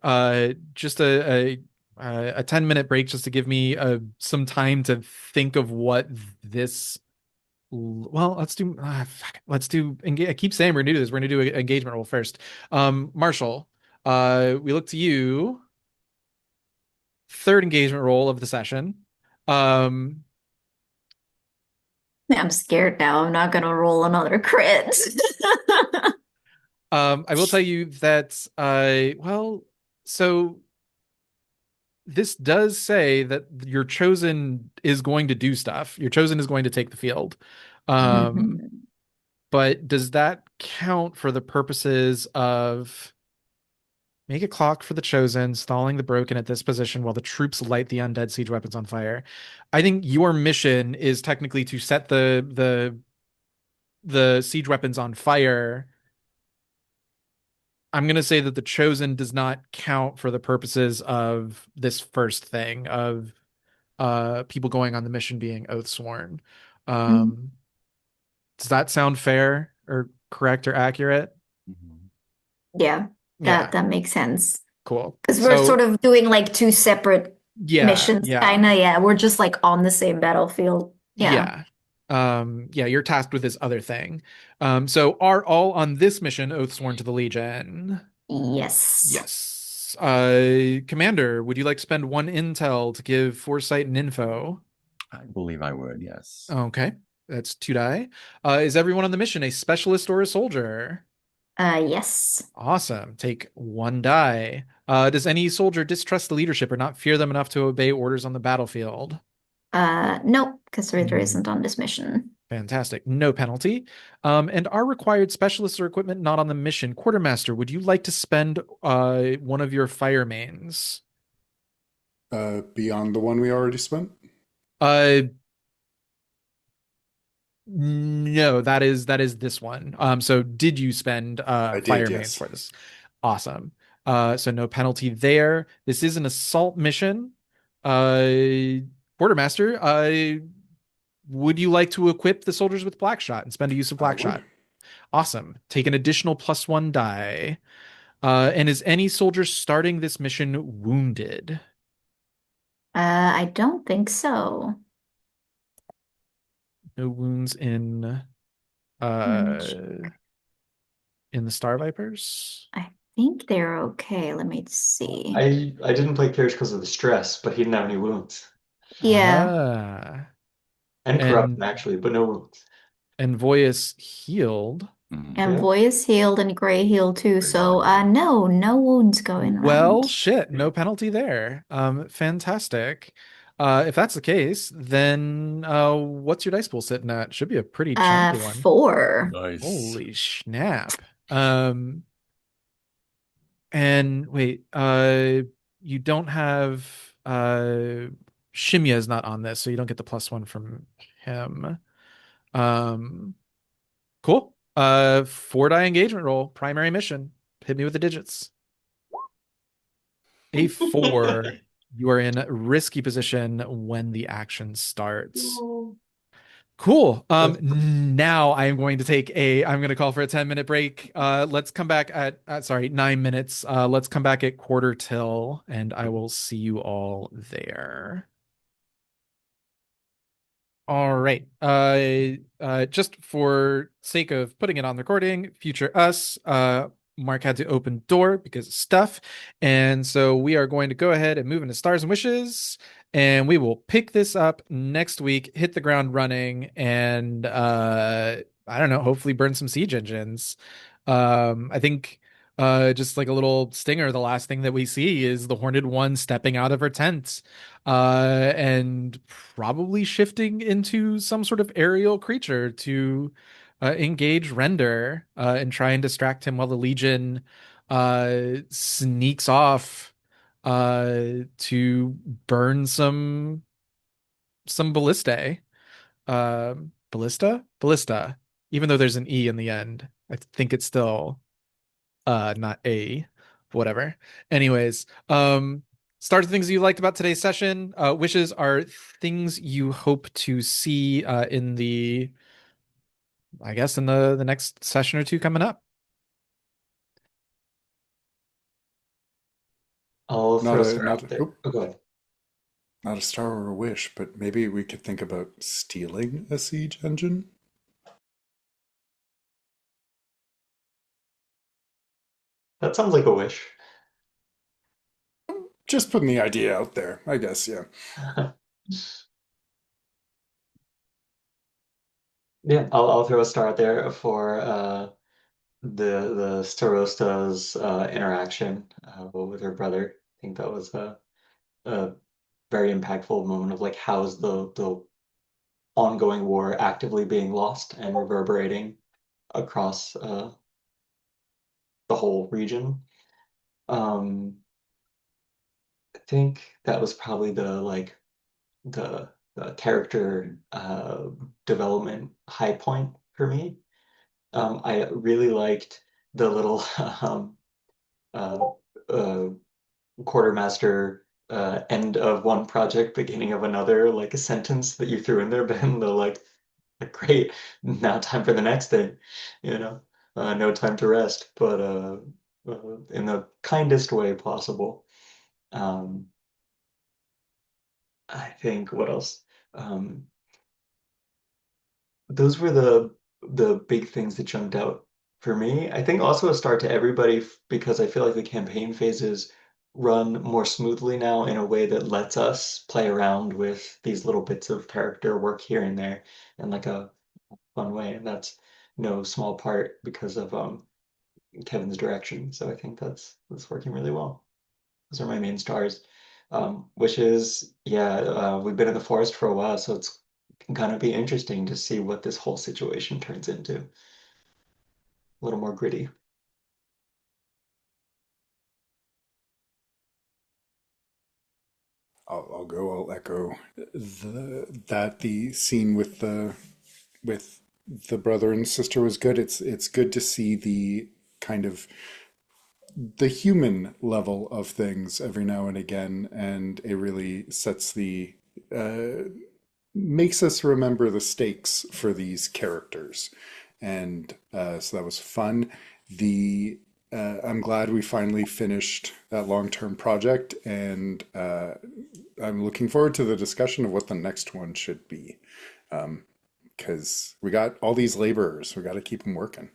just a 10-minute break just to give me some time to think of what this well, let's do I keep saying we're gonna do this. We're gonna do an engagement roll first. Marshall, we look to you, third engagement roll of the session. Um, I'm scared now. I'm not gonna roll another crit. I will tell you that well, so this does say that your chosen is going to do stuff. Your chosen is going to take the field. Um, Mhm. but does that count for the purposes of make a clock for the chosen, stalling the broken at this position while the troops light the undead siege weapons on fire? I think your mission is technically to set the siege weapons on fire. I'm going to say that the chosen does not count for the purposes of this first thing of people going on the mission being oath sworn. Um, does that sound fair or correct or accurate? Mhm. Yeah, Yeah, that makes sense. cool. Because we're sort So of doing like two separate yeah, missions, yeah, kinda. Yeah, we're just like on the same battlefield. Yeah. yeah. Yeah, you're tasked with this other thing. So are all on this mission oath sworn to the Legion? Yes. Yes. Commander, would you like to spend one intel to give foresight and info? I believe I would. Yes. Okay, that's two die. Is everyone on the mission a specialist or a soldier? Yes. Awesome. Take one die. Does any soldier distrust the leadership or not fear them enough to obey orders on the battlefield? Nope, because Ritter Mm, isn't on this mission. Fantastic. No penalty. And are required specialists or equipment not on the mission. Quartermaster, would you like to spend one of your fire mains? Beyond the one we already spent? Uh, no, that is this one. So did you spend I did, fire mains yes. for this? Awesome. So no penalty there. This is an assault mission. Quartermaster, would you like to equip the soldiers with black shot and spend a use of I black would. shot? Awesome. Take an additional +1 die. And is any soldier starting this mission wounded? I don't think so. No wounds Hmm, in the Star Vipers? I think they're okay. Let me see. I didn't play Pierce because of the stress, but he didn't have any wounds. Yeah, Ah. And corruption, And actually, but no wounds. Voyus healed. Mhm. and Yeah. Voice healed and Gray healed too. Very well, So, yeah. no wounds going Well, around. shit, no penalty there. Fantastic. If that's the case, then what's your dice pool sitting at? Should be a pretty chunky one. 4. Nice. Holy snap. And wait, you don't have Shimya is not on this, so you don't get the +1 from him. Um, cool. 4 die engagement roll, primary mission. Hit me with the digits. A4. You are in risky position when the action starts. Cool. Now I'm going to call for a 10-minute break. Let's come back at, sorry, 9 minutes. Let's come back at quarter till, and I will see you all there. All right. Just for sake of putting it on the recording, future us, Mark had to open door because of stuff. And so we are going to go ahead and move into Stars and Wishes, and we will pick this up next week, hit the ground running, and I don't know, hopefully burn some siege engines. I think just like a little stinger, the last thing that we see is the Horned One stepping out of her tent and probably shifting into some sort of aerial creature to engage Render and try and distract him while the Legion sneaks off to burn some ballistae. Ballista. Even though there's an E in the end, I think it's still not A, whatever. Anyways, start the things you liked about today's session. Wishes are things you hope to see in the, I guess, in the next session or two coming up. I'll Not throw a a star not out a, there. oop, Oh, go ahead. not a star or a wish, but maybe we could think about stealing a siege engine. That sounds like a wish. Just putting the idea out there, I guess, yeah. Yeah, I'll throw a star out there for the Starosta's interaction with her brother. I think that was a very impactful moment of like how is the ongoing war actively being lost and reverberating across the whole region. Um, I think that was probably the character development high point for me. I really liked the little uh, uh, quartermaster end of one project, beginning of another, like a sentence that you threw in there, Ben. The like, great, now time for the next thing, you know, no time to rest, but in the kindest way possible. Um, I think what else? Um, those were the big things that jumped out for me. I think also a start to everybody because I feel like the campaign phases run more smoothly now in a way that lets us play around with these little bits of character work here and there in like a fun way. And that's no small part because of Kevin's direction. So I think that's working really well. Those are my main stars. Which is, yeah, we've been in the forest for a while, so it's gonna be interesting to see what this whole situation turns into. A little more gritty. I'll go. I'll echo the scene with the brother and sister was good. It's good to see the kind of the human level of things every now and again, and it really sets the uh, makes us remember the stakes for these characters, and so that was fun. The I'm glad we finally finished that long-term project, and I'm looking forward to the discussion of what the next one should be. Because we got all these laborers, we got to keep them working.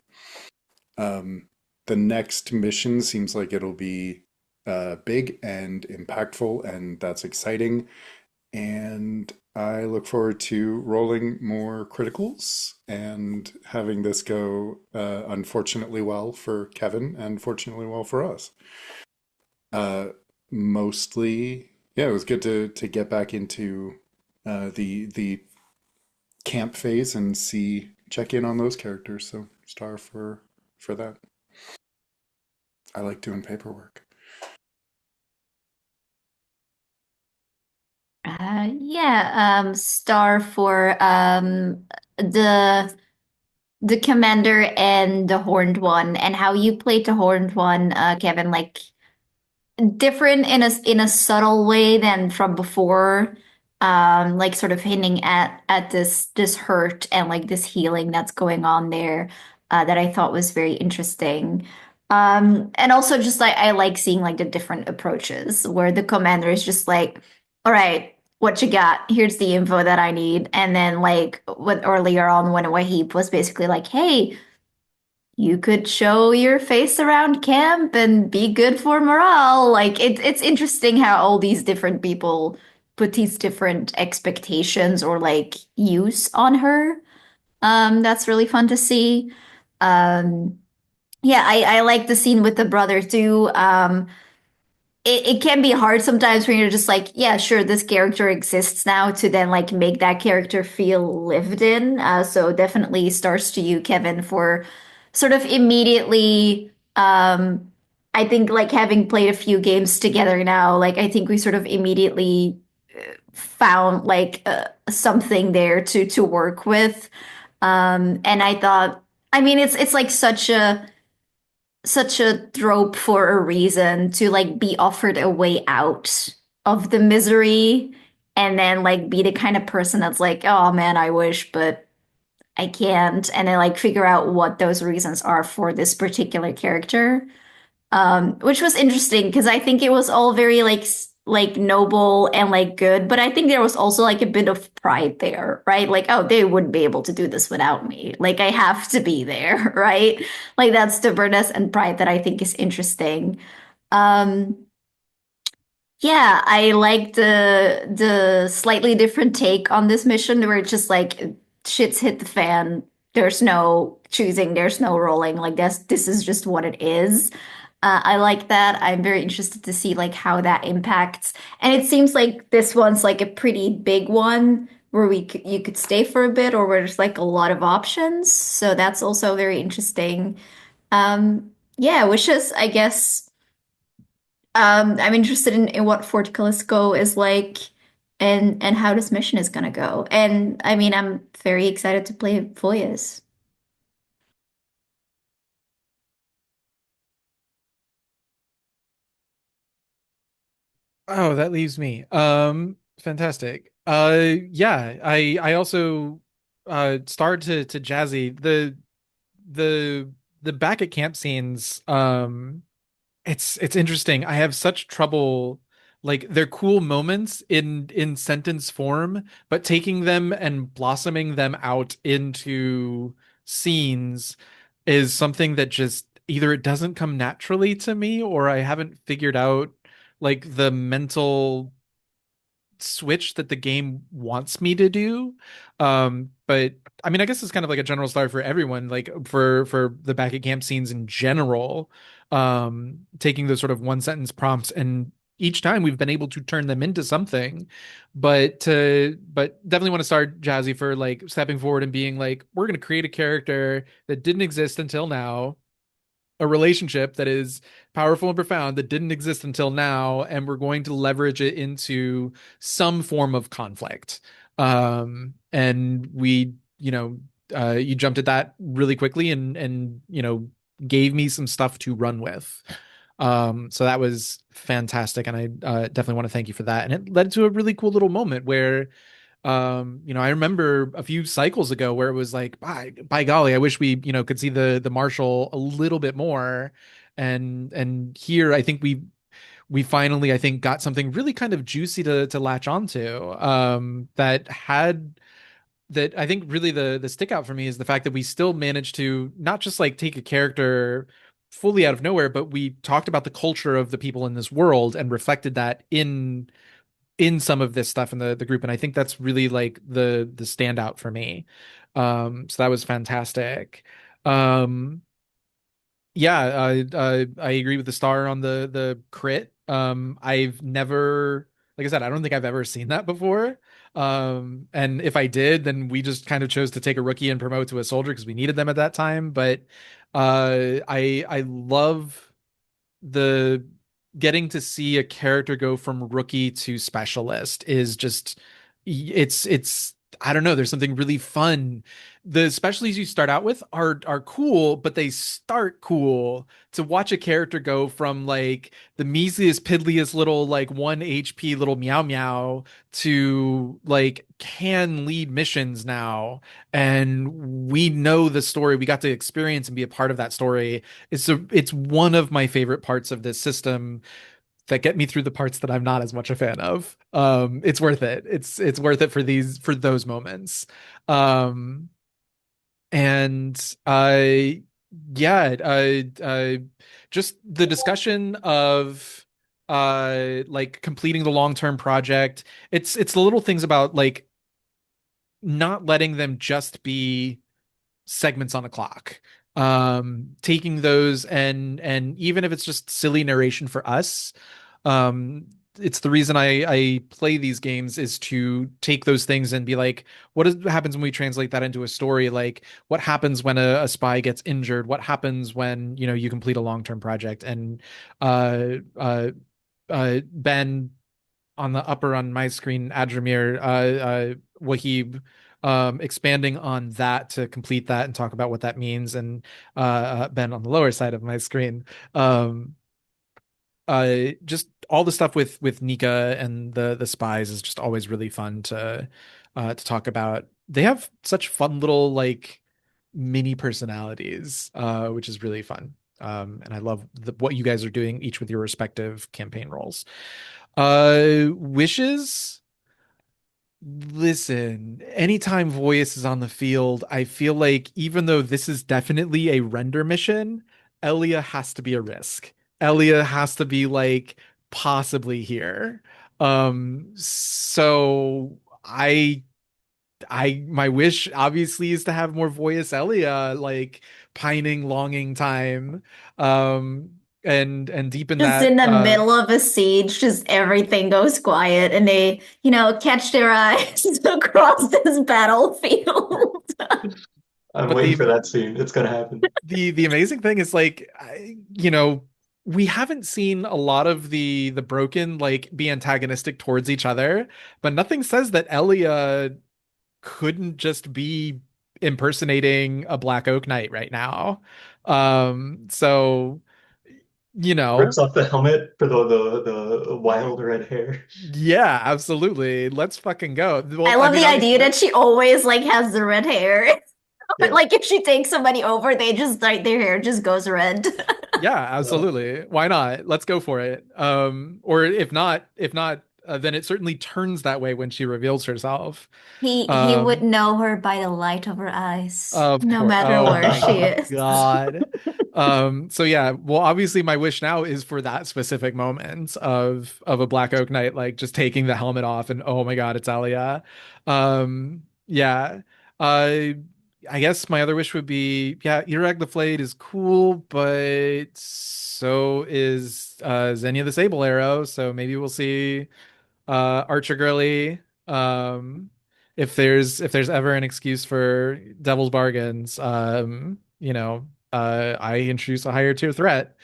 Um, the next mission seems like it'll be big and impactful, and that's exciting. And I look forward to rolling more criticals and having this go unfortunately well for Kevin and fortunately well for us. Uh, Mostly, yeah, it was good to get back into the camp phase and see check in on those characters. So star for that. I like doing paperwork. Yeah, star for the commander and the horned one, and how you played the horned one, Kevin, like different in a subtle way than from before, like sort of hinting at this hurt and like this healing that's going on there, that I thought was very interesting. And also just like I like seeing like the different approaches where the commander is just like, all right, what you got? Here's the info that I need. And then like what earlier on when Wahib was basically like, hey, you could show your face around camp and be good for morale. Like it's interesting how all these different people put these different expectations or like use on her. That's really fun to see. Um, yeah, I like the scene with the brother too. It can be hard sometimes when you're just like, yeah, sure, this character exists now to then like make that character feel lived in. So definitely stars to you, Kevin, for sort of immediately, I think like having played a few games together now, like I think we sort of immediately found like something there to work with. And I thought, I mean, it's like such a trope for a reason to like be offered a way out of the misery and then like be the kind of person that's like, oh man, I wish, but I can't. And then like figure out what those reasons are for this particular character. Which was interesting because I think it was all very like noble and like good, but I think there was also like a bit of pride there, right? Like, oh, they wouldn't be able to do this without me. Like, I have to be there, right? Like that stubbornness and pride that I think is interesting. Um, yeah, I like the slightly different take on this mission where it's just like shit's hit the fan. There's no choosing, there's no rolling. Like this is just what it is. I like that. I'm very interested to see like how that impacts. And it seems like this one's like a pretty big one where you could stay for a bit or where there's like a lot of options. So that's also very interesting. Yeah, wishes, I guess. I'm interested in what Fort Calisco is like and how this mission is gonna go. And I mean, I'm very excited to play Voyas. Oh, that leaves me. Fantastic. Yeah, I also starred to Jazzy. The the back at camp scenes, it's interesting. I have such trouble, like they're cool moments in sentence form, but taking them and blossoming them out into scenes is something that just either it doesn't come naturally to me or I haven't figured out like the mental switch that the game wants me to do. But I mean, I guess it's kind of like a general story for everyone, like for the back at camp scenes in general, taking those sort of one sentence prompts, and each time we've been able to turn them into something. But definitely want to start Jazzy for like stepping forward and being like, we're going to create a character that didn't exist until now, a relationship that is powerful and profound that didn't exist until now, and we're going to leverage it into some form of conflict. And we, you jumped at that really quickly, and gave me some stuff to run with. So that was fantastic, and I definitely want to thank you for that. And it led to a really cool little moment where I remember a few cycles ago where it was like, by golly, I wish we, could see the Marshal a little bit more. And here I think we finally, I think, got something really kind of juicy to latch onto. That I think really the stick out for me is the fact that we still managed to not just like take a character fully out of nowhere, but we talked about the culture of the people in this world and reflected that in some of this stuff in the group. And I think that's really like the standout for me. So that was fantastic. Um yeah, I agree with the star on the crit. I've never, like I said, I don't think I've ever seen that before. And if I did, then we just kind of chose to take a rookie and promote to a soldier because we needed them at that time. But I love the getting to see a character go from rookie to specialist is just, it's I don't know, there's something really fun. The specialties you start out with are cool, but they start cool. To watch a character go from like the measliest piddliest little like 1 HP little meow meow to like can lead missions now, and we know the story, we got to experience and be a part of that story. It's one of my favorite parts of this system that get me through the parts that I'm not as much a fan of. It's worth it. It's worth it for those moments. Um, and yeah, just the discussion of like completing the long-term project. It's the little things about like not letting them just be segments on a clock, taking those, and even if it's just silly narration for us, um it's the reason I play these games, is to take those things and be like, happens when we translate that into a story? Like, what happens when a spy gets injured? What happens when you complete a long-term project? And uh Ben on the upper on my screen, Adramir, Wahib, expanding on that to complete that and talk about what that means, and Ben on the lower side of my screen, um, just all the stuff with Nika and the spies is just always really fun to talk about. They have such fun little like mini personalities, which is really fun. And I love what you guys are doing, each with your respective campaign roles. Wishes. Listen, anytime Voyus is on the field, I feel like even though this is definitely a render mission, Elia has to be a risk. Elia has to be like possibly here. So my wish obviously is to have more Voyus Elia, like pining, longing time, um, and deepen Just that. in the middle of a siege, just everything goes quiet and they, catch their eyes across this battlefield. I'm But waiting for that scene. It's gonna happen. the amazing thing is like, we haven't seen a lot of the broken like be antagonistic towards each other, but nothing says that Elia couldn't just be impersonating a Black Oak Knight right now. So you know Rips off the helmet for the wild red hair. yeah, absolutely, let's fucking go. I Well, I love mean, the idea obviously, that she always like has the red hair. Yeah. Like if she takes somebody over, they just like their hair just goes red. yeah, Well, absolutely, why not? Let's go for it. Or if not, then it certainly turns that way when she reveals herself. He would Um, know her by the light of her eyes, of no course. matter Oh where my she is. God. So yeah, well, obviously my wish now is for that specific moment of a Black Oak Knight, like just taking the helmet off and oh my God, it's Alia. Yeah. Uh, I guess my other wish would be, yeah, Irag the Flayed is cool, but so is Xenia the Sable Arrow. So maybe we'll see Archer Girly. If there's ever an excuse for devil's bargains, I introduce a higher tier threat.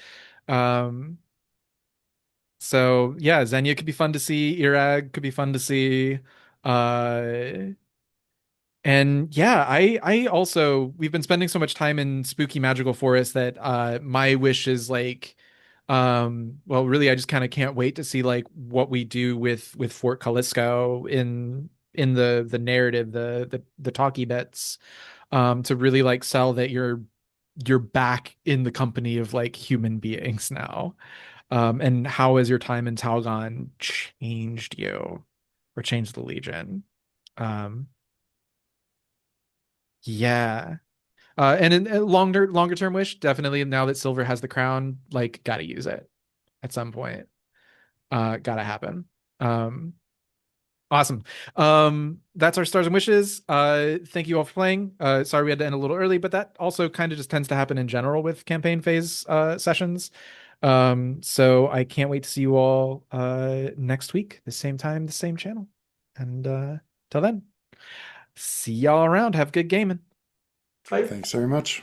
Um, so yeah, Xenia could be fun to see, Irag could be fun to see. Uh, and yeah, I also we've been spending so much time in spooky magical forest that my wish is like well really I just kind of can't wait to see like what we do with Fort Calisco in the narrative, the talkie bits, to really like sell that you're back in the company of like human beings now. And how has your time in Talgon changed you or changed the Legion? Um yeah. And in a longer term wish, definitely now that Silver has the crown, like gotta use it at some point. Gotta happen. Um, awesome. That's our stars and wishes. Thank you all for playing. Sorry we had to end a little early, but that also kind of just tends to happen in general with campaign phase sessions. So I can't wait to see you all next week, the same time, the same channel. And till then, see y'all around. Have good gaming. Bye. Thanks very much.